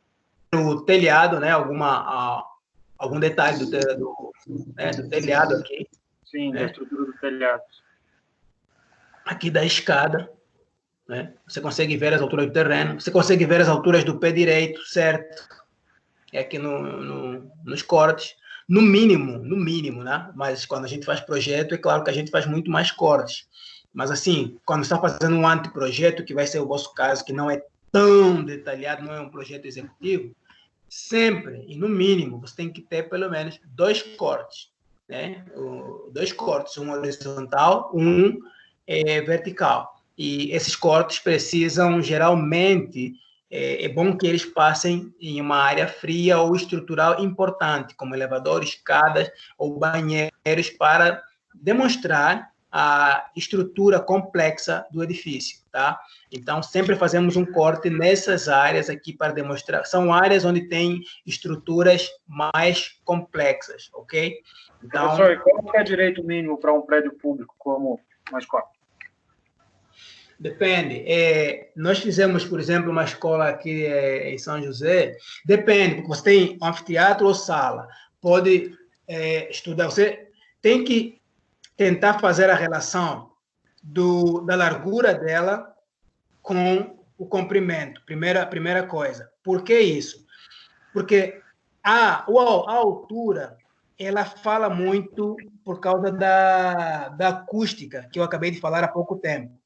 o telhado, né? Algum detalhe do telhado aqui. Sim, da estrutura do telhado. Aqui da escada, né? Você consegue ver as alturas do terreno. Você consegue ver as alturas do pé direito, certo? Aqui nos cortes. No mínimo, né? Mas quando a gente faz projeto, é claro que a gente faz muito mais cortes. Mas, assim, quando está fazendo um anteprojeto, que vai ser o vosso caso, que não é tão detalhado, não é um projeto executivo, sempre, e no mínimo, você tem que ter pelo menos 2 cortes, né? 2 cortes, um horizontal, um vertical. E esses cortes precisam, geralmente, é bom que eles passem em uma área fria ou estrutural importante, como elevadores, escadas ou banheiros, para demonstrar a estrutura complexa do edifício, tá? Então, sempre fazemos um corte nessas áreas aqui para demonstrar. São áreas onde tem estruturas mais complexas, ok? Então, professor, qual é o direito mínimo para um prédio público como uma escola? Depende. Nós fizemos, por exemplo, uma escola aqui em São José. Depende, porque você tem um anfiteatro ou sala. Pode estudar. Você tem que tentar fazer a relação da largura dela com o comprimento. Primeira coisa. Por que isso? Porque a altura, ela fala muito por causa da acústica, que eu acabei de falar há pouco tempo.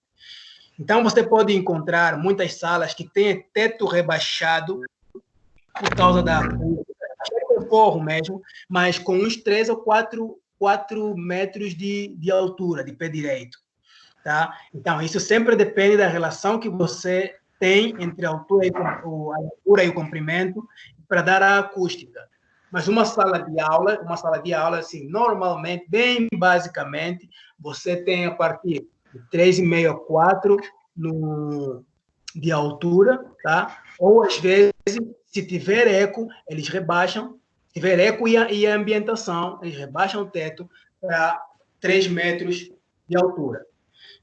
Então, você pode encontrar muitas salas que têm teto rebaixado por causa da acústica, até o forro mesmo, mas com uns 3 ou 4 metros de altura, de pé direito. Tá? Então, isso sempre depende da relação que você tem entre a altura e o comprimento para dar a acústica. Mas uma sala de aula, assim, normalmente, bem basicamente, você tem a partir de 3,5 a 4 de altura, tá? Ou, às vezes, se tiver eco, eles rebaixam. Se tiver eco e a ambientação, eles rebaixam o teto para 3 metros de altura.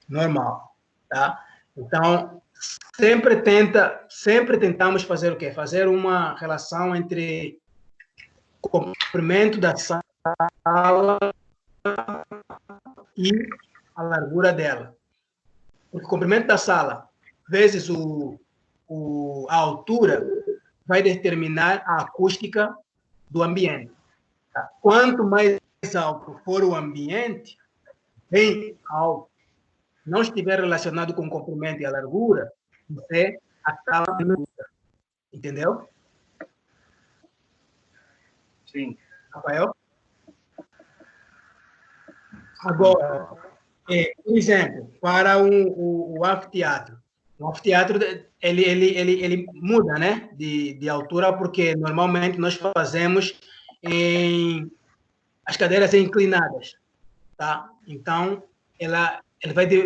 Normal, tá? Então, sempre tentamos fazer o quê? Fazer uma relação entre o comprimento da sala e a largura dela. O comprimento da sala vezes a altura vai determinar a acústica do ambiente. Tá? Quanto mais alto for o ambiente, bem alto, não estiver relacionado com o comprimento e a largura, você acaba entendeu? Sim. Rafael? Agora, por exemplo, para o anfiteatro. O anfiteatro, ele muda, né, de altura, porque normalmente nós fazemos as cadeiras inclinadas, tá? Então, ele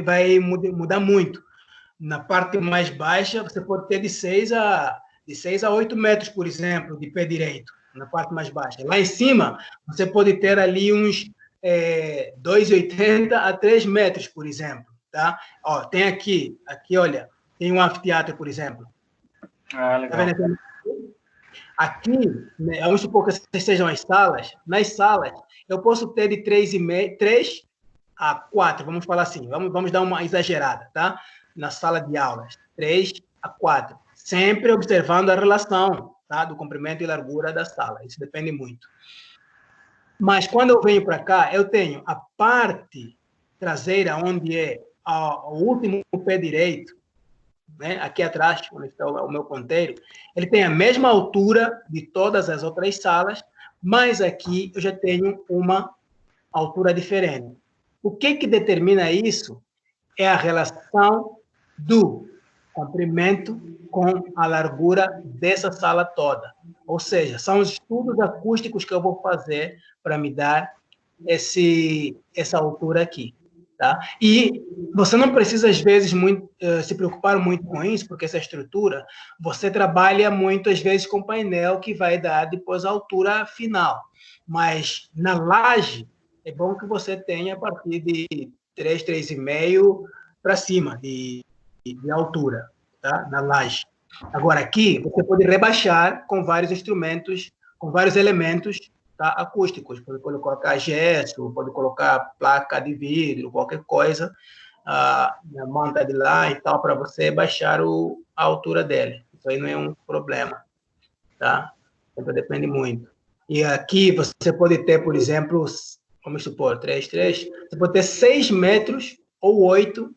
vai mudar muito. Na parte mais baixa, você pode ter de 6 a 8 metros, por exemplo, de pé direito, na parte mais baixa. Lá em cima, você pode ter ali uns 2,80 a 3 metros, por exemplo. Tá? Ó, tem aqui, olha, tem um anfiteatro, por exemplo. Ah, legal. Tá vendo? Aqui, né, vamos supor que essas sejam as salas. Nas salas, eu posso ter de 3 a 4, vamos falar assim, vamos dar uma exagerada, tá? Na sala de aulas, 3 a 4, sempre observando a relação, tá? Do comprimento e largura da sala, isso depende muito. Mas quando eu venho para cá, eu tenho a parte traseira, onde é o último pé direito, né? Aqui atrás, onde está o meu ponteiro, ele tem a mesma altura de todas as outras salas, mas aqui eu já tenho uma altura diferente. O que determina isso é a relação do comprimento com a largura dessa sala toda. Ou seja, são os estudos acústicos que eu vou fazer para me dar essa altura aqui. Tá? E você não precisa, às vezes, se preocupar muito com isso, porque essa estrutura, você trabalha muito, às vezes, com painel que vai dar depois a altura final. Mas na laje, é bom que você tenha a partir de 3,5 para cima de altura, tá? Na laje. Agora, aqui, você pode rebaixar com vários instrumentos, com vários elementos, tá? Acústicos. Pode colocar gesso, pode colocar placa de vidro, qualquer coisa, na manta de lá e tal, para você baixar a altura dele. Isso aí não é um problema, tá? Então, depende muito. E aqui você pode ter, por exemplo, vamos supor, 3, você pode ter 6 metros ou 8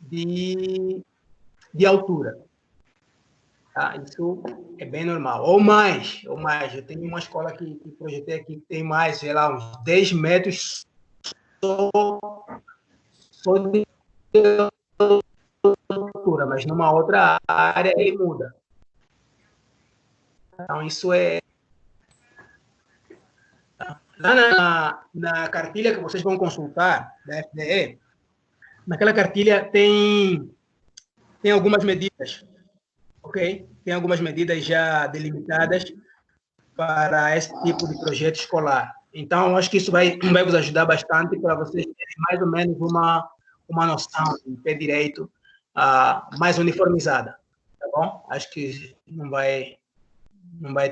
de altura. Tá? Isso é bem normal. Ou mais. Eu tenho uma escola que projetei aqui que tem mais, sei lá, uns 10 metros só de altura, mas numa outra área ele muda. Então, isso é... Lá na cartilha que vocês vão consultar, da FDE, naquela cartilha tem algumas medidas, ok? Tem algumas medidas já delimitadas para esse tipo de projeto escolar. Então, acho que isso vai vos ajudar bastante para vocês terem mais ou menos uma noção do pé direito mais uniformizada, tá bom? Acho que não vai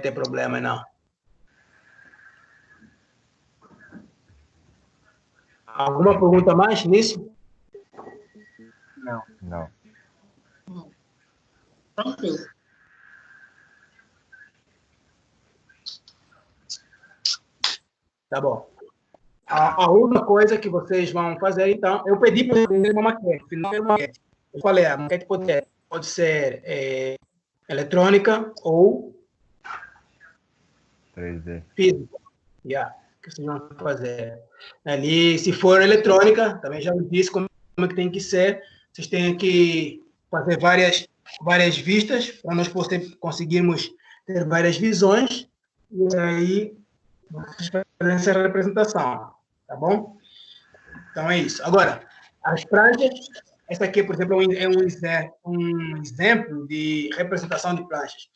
ter problema, não. Alguma pergunta mais nisso? Não. Tranquilo. Tá bom. A última coisa que vocês vão fazer, então, eu pedi para fazer uma maquete. Eu falei, a maquete pode ser eletrônica ou 3D. física. Que vocês vão fazer. Ali, se for eletrônica, também já me disse como é que tem que ser. Vocês têm que fazer várias vistas, para nós conseguirmos ter várias visões, e aí vocês fazem essa representação, tá bom? Então é isso. Agora, as pranchas, essa aqui, por exemplo, é um exemplo de representação de pranchas.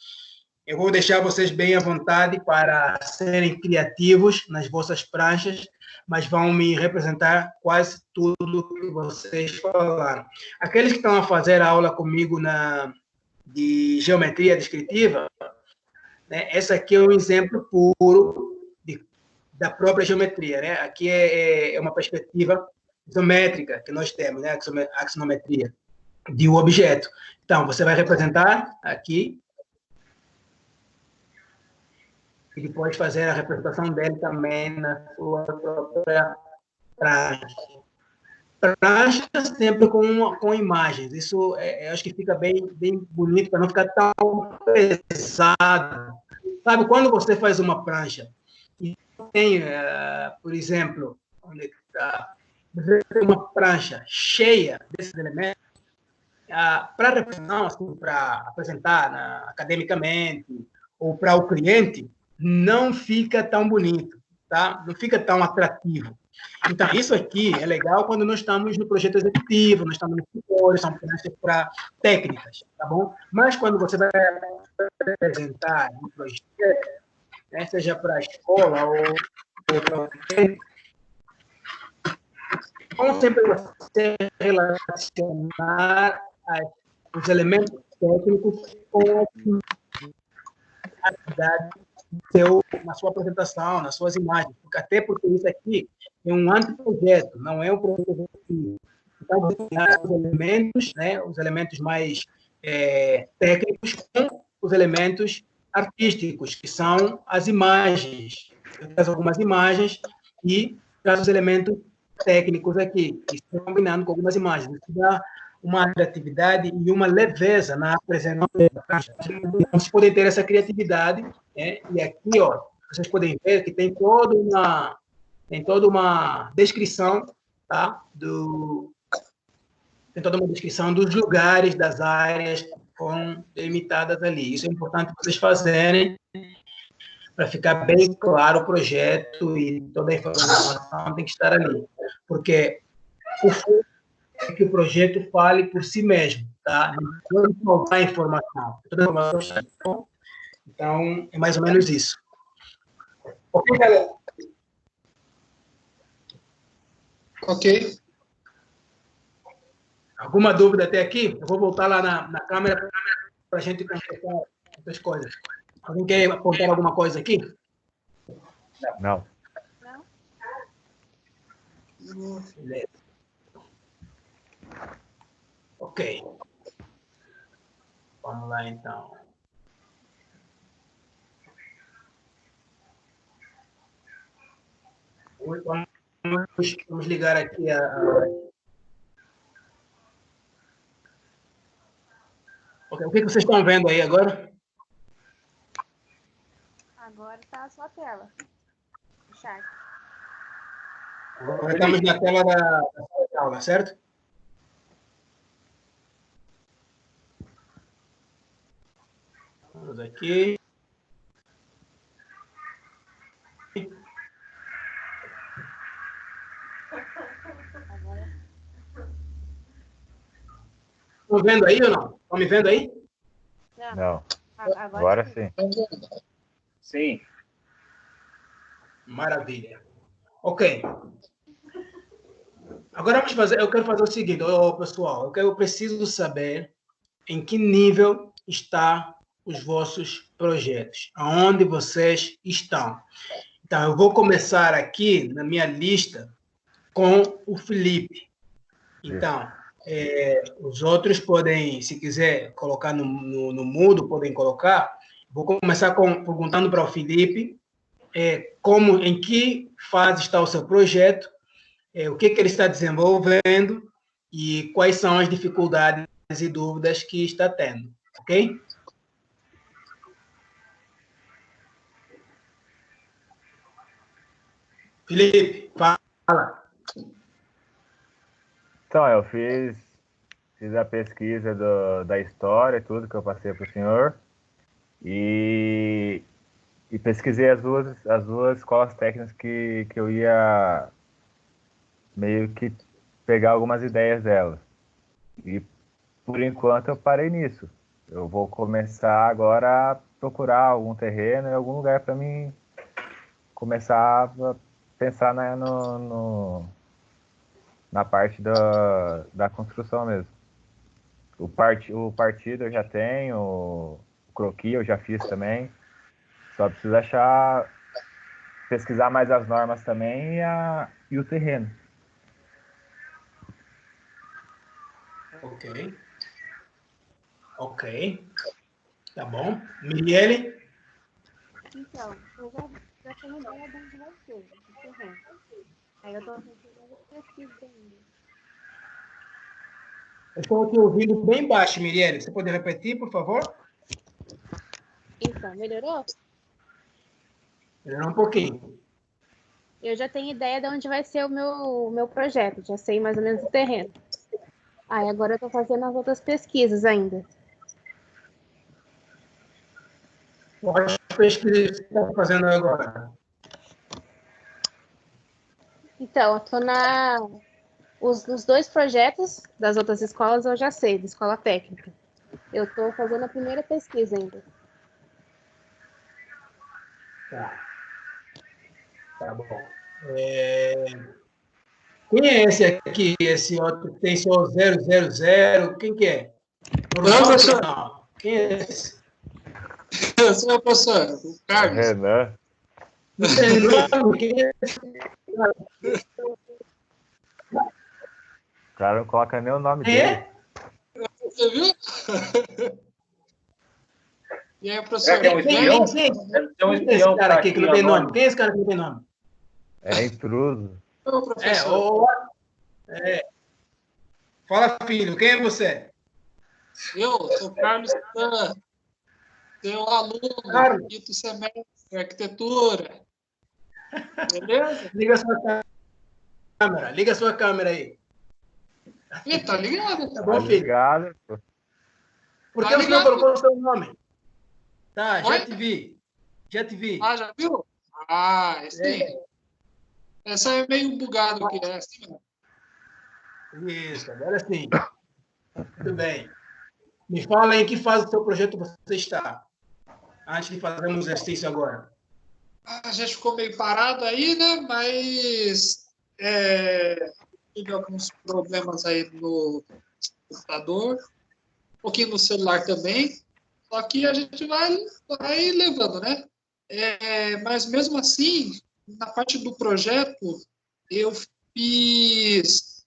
Eu vou deixar vocês bem à vontade para serem criativos nas vossas pranchas, mas vão me representar quase tudo que vocês falaram. Aqueles que estão a fazer a aula comigo de geometria descritiva, né, essa aqui é um exemplo puro da própria geometria, né? Aqui é uma perspectiva isométrica que nós temos, né? Axonometria de um objeto. Então, você vai representar aqui e depois fazer a representação dele também na sua própria prancha. Prancha sempre com imagens. Isso eu acho que fica bem bonito, para não ficar tão pesado. Sabe, quando você faz uma prancha e tem, por exemplo, onde está? Você tem uma prancha cheia desses elementos, para representação, assim, para apresentar academicamente ou para o cliente, não fica tão bonito, tá? Não fica tão atrativo. Então, isso aqui é legal quando nós estamos no projeto executivo, nós estamos no setor, são pranchas para técnicas, tá bom? Mas quando você vai apresentar um projeto, né, seja para a escola ou para o cliente, como sempre você relacionar os elementos técnicos com a atividade na sua apresentação, nas suas imagens, até porque isso aqui é um anteprojeto, não é um projeto executivo. Então, você tem os elementos, né, os elementos mais técnicos com os elementos artísticos, que são as imagens. Eu trago algumas imagens e trago os elementos técnicos aqui, que estão combinando com algumas imagens. Isso dá uma criatividade e uma leveza na apresentação. Então, vocês podem ter essa criatividade, né? E aqui, ó, vocês podem ver que tem toda uma descrição, tá? Tem toda uma descrição dos lugares, das áreas que foram delimitadas ali. Isso é importante vocês fazerem para ficar bem claro o projeto e toda a informação tem que estar ali. Porque o foco é que o projeto fale por si mesmo, tá? Não pode faltar informação. Toda informação está bom. Então, é mais ou menos isso. Ok, galera? Ok. Alguma dúvida até aqui? Eu vou voltar lá na câmera para a gente conversar outras coisas. Alguém quer apontar alguma coisa aqui? Não. Beleza. Ok. Vamos lá, então. Vamos ligar aqui Ok, o que vocês estão vendo aí agora? Agora tá a sua tela. O chat. Agora estamos na tela da sala de aula, certo? Vamos aqui. Agora, Estão vendo aí ou não? Estão me vendo aí? Não. agora Agora sim. Sim. Maravilha. Ok. Agora eu quero fazer o seguinte, pessoal, eu preciso saber em que nível estão os vossos projetos, aonde vocês estão. Então, eu vou começar aqui na minha lista com o Felipe. Então, os outros podem, se quiser colocar no mudo, podem colocar. Vou começar perguntando para o Felipe em que fase está o seu projeto, o que ele está desenvolvendo e quais são as dificuldades e dúvidas que está tendo, ok? Felipe, fala. Então, eu fiz a pesquisa da história, tudo que eu passei para o senhor, e pesquisei as duas escolas técnicas que eu ia meio que pegar algumas ideias delas. E, por enquanto, eu parei nisso. Eu vou começar agora a procurar algum terreno em algum lugar para mim começar a pensar na parte da construção mesmo. O partido eu já tenho, o croquis eu já fiz também. Só preciso pesquisar mais as normas também e o terreno. Ok. Ok. Tá bom. Mirielle? então, eu já tenho ideia de onde vai ser o terreno. Aí eu tô fazendo as pesquisas ainda. Eu estou te ouvindo bem baixo, Mirielle. Você pode repetir, por favor? Então, melhorou? Melhorou um pouquinho. Eu já tenho ideia de onde vai ser o meu projeto, já sei mais ou menos o terreno. Aí agora eu tô fazendo as outras pesquisas ainda. Quais pesquisas você está fazendo agora? Então, eu tô os dois projetos das outras escolas eu já sei, da escola técnica. Eu tô fazendo a primeira pesquisa ainda. Tá. Tá bom. Quem é esse aqui, esse outro que tem só 000? Quem que é? Não, professor. Não. Quem é esse? Eu sou o professor, o Carlos. Renan. Não tem nome? Quem é esse? O cara não coloca nem o nome Quem dele. é? Você viu? E aí, professor? Será que é um espião? Quem é esse? Deve ser um Quem é esse espião cara aqui que não tem nome? anônimo. Quem é esse cara que não tem nome? É intruso. Ô, professor. Fala, filho, quem é você? Eu sou o Carlos Tan, seu aluno, Carlos. quinto semestre de arquitetura. Beleza? Liga a sua câmera. Liga a sua câmera aí. Ih, tá ligado? Tá Tá bom, filho? ligado, pô. Por Tá que você não ligado? colocou o seu nome? Tá, já Oi? te vi. Já te vi. Ah, já viu? Ah, sim. Essa é meio bugado que é assim. Isso, agora sim. Muito bem. Me fala em que fase do seu projeto você está, antes de fazer um exercício agora. A gente ficou meio parado aí, né? Mas tive alguns problemas aí no computador, um pouquinho no celular também. Só que a gente vai levando, né? Mas mesmo assim, na parte do projeto, eu fiz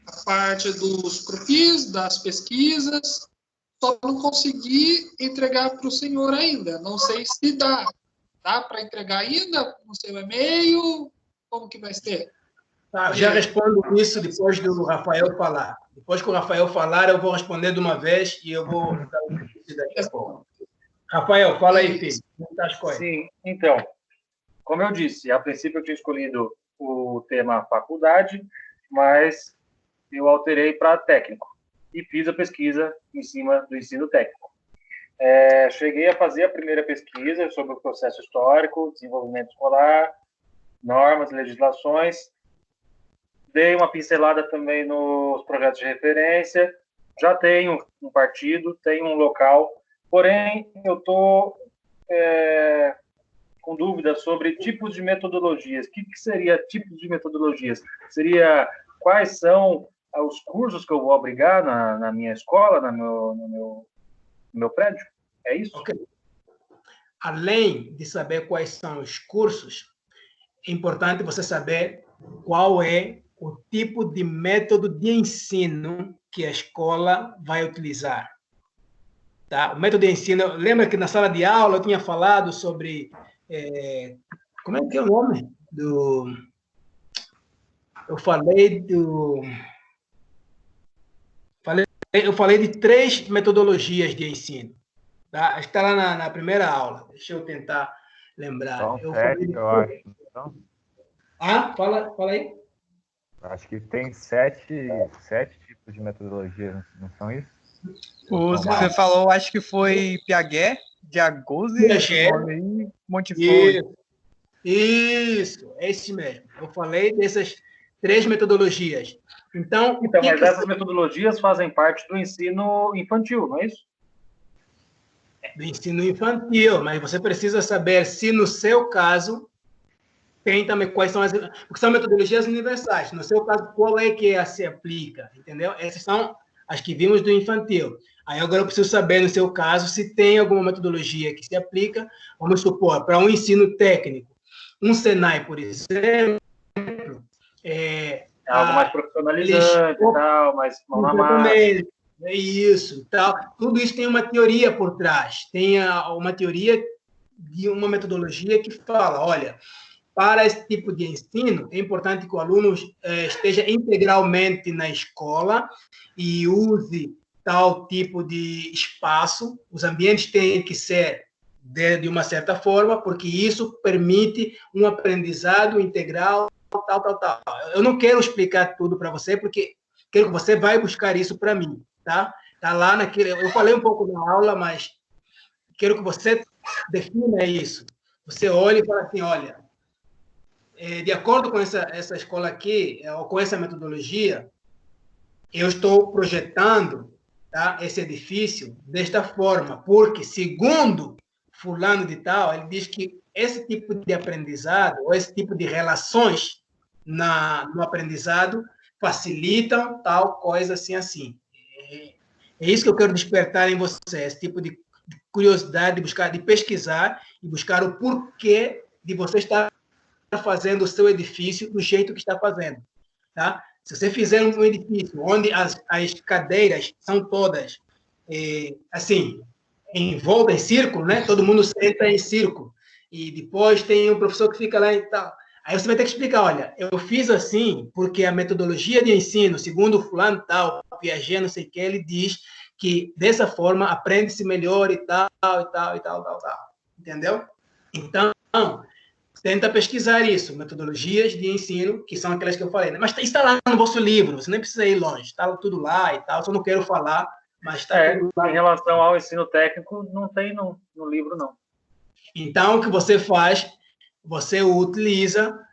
a parte dos croquis, das pesquisas, só não consegui entregar para o senhor ainda. Não sei se dá. Dá para entregar ainda no seu e-mail? Como que vai ser? Tá, já respondo isso depois do Rafael falar. Depois que o Rafael falar, eu vou responder de uma vez e eu vou dar o início daqui a pouco. Rafael, fala aí, filho. Como tá as coisas? Sim, então, como eu disse, a princípio eu tinha escolhido o tema faculdade, mas eu alterei para técnico e fiz a pesquisa em cima do ensino técnico. Cheguei a fazer a primeira pesquisa sobre o processo histórico, desenvolvimento escolar, normas, legislações. Dei uma pincelada também nos projetos de referência. Já tenho um partido, tenho um local, porém eu estou com dúvidas sobre tipos de metodologias. O que seria tipos de metodologias? Seria quais são os cursos que eu vou abrigar na minha escola, no meu prédio? É isso? Okay. Além de saber quais são os cursos, é importante você saber qual é o tipo de método de ensino que a escola vai utilizar. Tá? O método de ensino, lembra que na sala de aula eu tinha falado sobre, como é que é o nome? Eu falei de 3 metodologias de ensino. Tá? Está lá na primeira aula. Deixa eu tentar lembrar. São 7, eu acho. Então... Fala aí. Acho que tem 7 tipos de metodologia, não são isso? Você falou, acho que foi Piaget, Diagose, Montessori. Isso, é esse mesmo. Eu falei dessas 3 metodologias. Então mas essas metodologias fazem parte do ensino infantil, não é isso? Do ensino infantil, mas você precisa saber se no seu caso tem também quais são porque são metodologias universais. No seu caso, qual é que se aplica, entendeu? Essas são as que vimos do infantil. Aí agora eu preciso saber, no seu caso, se tem alguma metodologia que se aplica, vamos supor, para um ensino técnico. Um Senai, por exemplo, algo mais profissionalizante e tal, mais mão na massa. É isso, tal. Tudo isso tem uma teoria por trás. Tem uma teoria de uma metodologia que fala, olha, para esse tipo de ensino, é importante que o aluno esteja integralmente na escola e use tal tipo de espaço. Os ambientes têm que ser de uma certa forma, porque isso permite um aprendizado integral, tal. Eu não quero explicar tudo para você, porque quero que você vai buscar isso para mim, tá? Tá lá naquele... Eu falei um pouco na aula, mas quero que você defina isso. Você olha e fala assim, olha, de acordo com essa escola aqui, ou com essa metodologia, eu estou projetando, tá, esse edifício desta forma, porque, segundo fulano de tal, ele diz que esse tipo de aprendizado, ou esse tipo de relações no aprendizado, facilitam tal coisa assim. É isso que eu quero despertar em você, esse tipo de curiosidade, de pesquisar e buscar o porquê de você estar fazendo o seu edifício do jeito que está fazendo, tá? Se você fizer um edifício onde as cadeiras são todas assim, em volta, em círculo, né? Todo mundo senta em círculo e depois tem um professor que fica lá e tal. Aí você vai ter que explicar, olha, eu fiz assim porque a metodologia de ensino, segundo o fulano tal, Piaget, não sei o que, ele diz que dessa forma aprende-se melhor e tal. Entendeu? Então, tenta pesquisar isso, metodologias de ensino, que são aquelas que eu falei. Mas está lá no vosso livro, você nem precisa ir longe, está tudo lá e tal, só não quero falar, mas está tudo lá. Em relação ao ensino técnico, não tem no livro, não. Então, o que você faz, você utiliza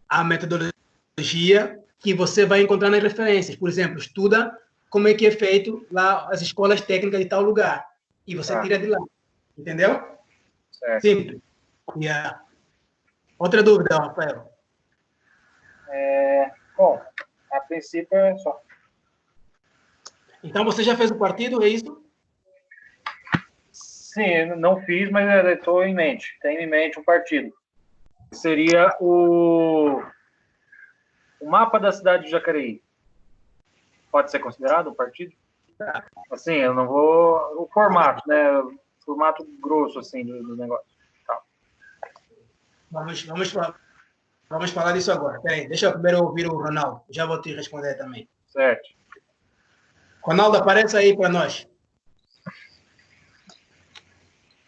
a metodologia que você vai encontrar nas referências. Por exemplo, estuda como é que é feito lá as escolas técnicas de tal lugar. E você tira de lá. Entendeu? Certo. Simples. Yeah. Outra dúvida, Rafael? Bom, a princípio é só. Então, você já fez o partido, é isso? Sim, não fiz, mas estou em mente. Tenho em mente um partido. Seria o mapa da cidade de Jacareí. Pode ser considerado um partido? Assim, eu não vou... O formato, né? O formato grosso, assim, do negócio. Tá. Vamos falar disso agora. Peraí, deixa eu primeiro ouvir o Ronaldo. Já vou te responder também. Certo. Ronaldo, aparece aí para nós.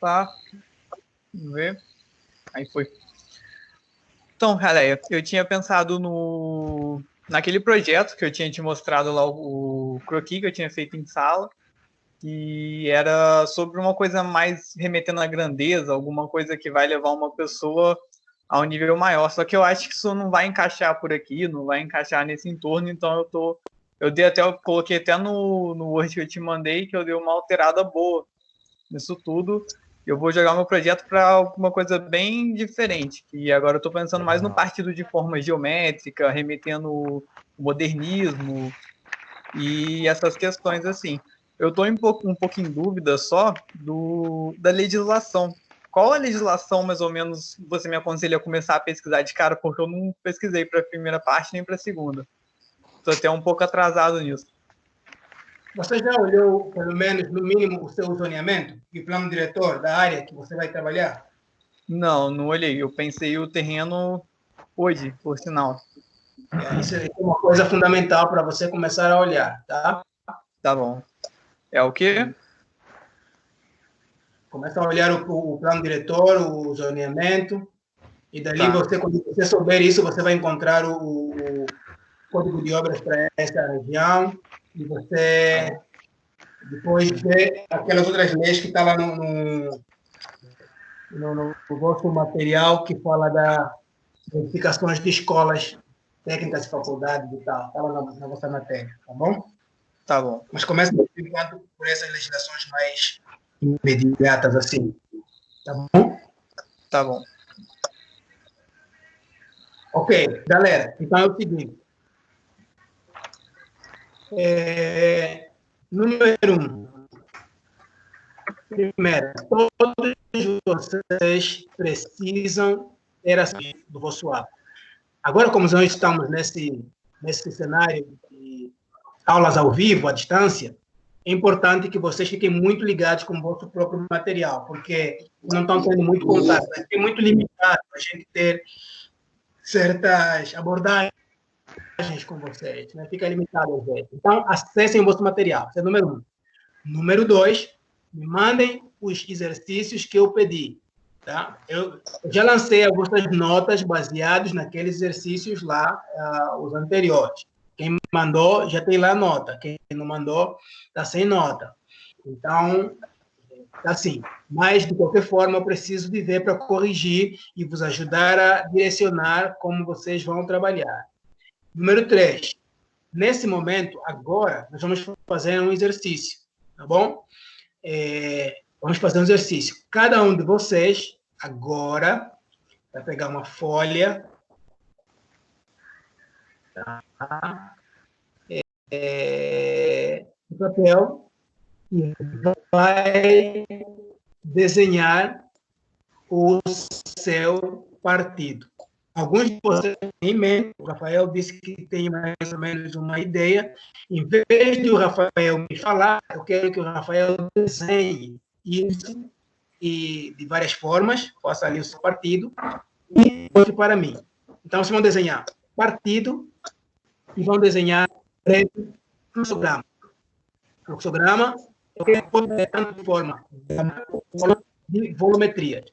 Tá. Vamos ver. Aí foi. Então, galera, eu tinha pensado naquele projeto que eu tinha te mostrado lá, o croquis que eu tinha feito em sala, que era sobre uma coisa mais remetendo à grandeza, alguma coisa que vai levar uma pessoa a um nível maior. Só que eu acho que isso não vai encaixar por aqui, não vai encaixar nesse entorno, então eu coloquei até no Word que eu te mandei, que eu dei uma alterada boa nisso tudo. Eu vou jogar meu projeto para alguma coisa bem diferente, que agora eu estou pensando mais no partido de forma geométrica, remetendo o modernismo e essas questões assim. Eu estou um pouco em dúvida só da legislação. Qual a legislação, mais ou menos, você me aconselha a começar a pesquisar de cara? Porque eu não pesquisei para a primeira parte nem para a segunda. Estou até um pouco atrasado nisso. Você já olhou, pelo menos, no mínimo, o seu zoneamento e o plano diretor da área que você vai trabalhar? Não olhei. Eu pensei o terreno hoje, por sinal. Isso é uma coisa fundamental para você começar a olhar, tá? Tá bom. É o quê? Começa a olhar o plano diretor, o zoneamento, e dali Tá. quando você souber isso, você vai encontrar o código de obras para essa região, e você depois vê aquelas outras leis que estão lá no vosso material, que fala das verificações de escolas técnicas, faculdades e tal. Está lá na vossa matéria, tá bom? Tá bom. Mas começa, por enquanto, por essas legislações mais imediatas, assim. Tá bom? Tá bom. Ok, galera. Então é o seguinte. Número 1. Primeiro, todos vocês precisam ter acesso do vosso app. Agora, como nós estamos nesse cenário de aulas ao vivo, à distância, é importante que vocês fiquem muito ligados com o vosso próprio material, porque não estão tendo muito contato. É muito limitado a gente ter certas abordagens com vocês, né? Fica limitado às vezes. Então, acessem o vosso material. Esse é número 1. Número 2, me mandem os exercícios que eu pedi. Tá? Eu já lancei algumas notas baseadas naqueles exercícios lá, os anteriores. Quem mandou já tem lá a nota. Quem não mandou está sem nota. Então, assim, mas de qualquer forma eu preciso de ver para corrigir e vos ajudar a direcionar como vocês vão trabalhar. Número 3, nesse momento, agora, nós vamos fazer um exercício, tá bom? Vamos fazer um exercício. Cada um de vocês, agora, vai pegar uma folha, tá? De papel, e vai desenhar o seu partido. Alguns de vocês têm em mente, o Rafael disse que tem mais ou menos uma ideia. Em vez de o Rafael me falar, eu quero que o Rafael desenhe isso e de várias formas, faça ali o seu partido e mostre para mim. Então, vocês vão desenhar partido e vão desenhar fluxograma. Fluxograma pode ter tanto forma de volumetria,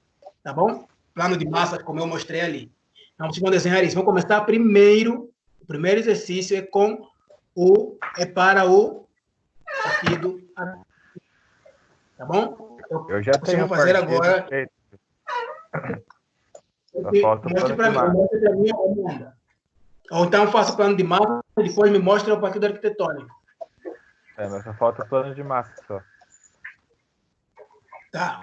tá bom? Plano de massas, como eu mostrei ali. Então, vocês vão desenhar isso. Vamos começar primeiro. O primeiro exercício é para o partido. Tá bom? Então, Eu já vocês tenho vão fazer partido agora. feito. Só falta o Mostre plano para de mim, mostre para mim a Ou então faça o plano de massa e depois me mostra o partido arquitetônico. Mas só falta o plano de massa só. Tá.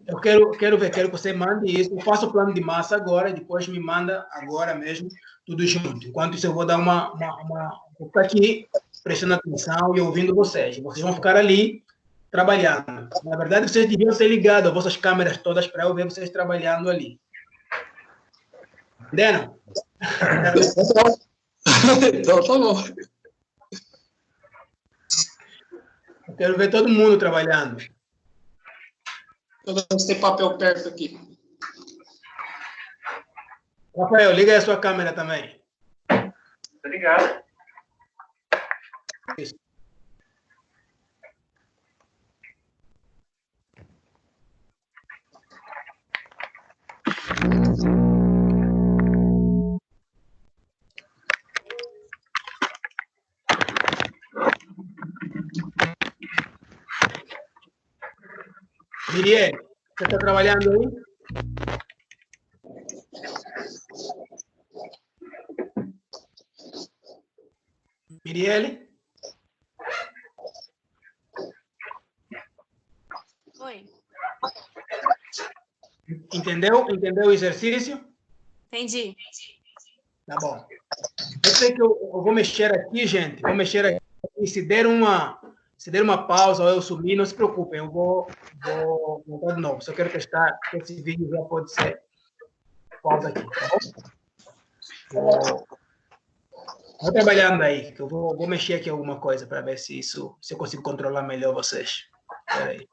Eu quero ver, quero que você mande isso. Eu faço o plano de massa agora e depois me manda agora mesmo tudo junto. Enquanto isso, eu vou dar vou ficar aqui prestando atenção e ouvindo vocês. Vocês vão ficar ali trabalhando. Na verdade, vocês deviam ter ligado as vossas câmeras todas para eu ver vocês trabalhando ali. Entenderam? Então tá bom. Eu quero ver todo mundo trabalhando. Pelo menos tem papel perto aqui. Rafael, liga aí a sua câmera também. Obrigado. Isso. Miriel, você está trabalhando aí? Miriel? Oi, Entendeu? Entendeu o exercício? entendi. Tá bom. Eu sei que eu vou mexer aqui, gente. Vou mexer aqui. Se der uma pausa ou eu sumir, não se preocupem. Eu vou voltar de novo. Só quero testar se esse vídeo já pode ser pausa aqui, tá bom? Vou trabalhando aí, que eu vou mexer aqui alguma coisa para ver se eu consigo controlar melhor vocês. Espera aí.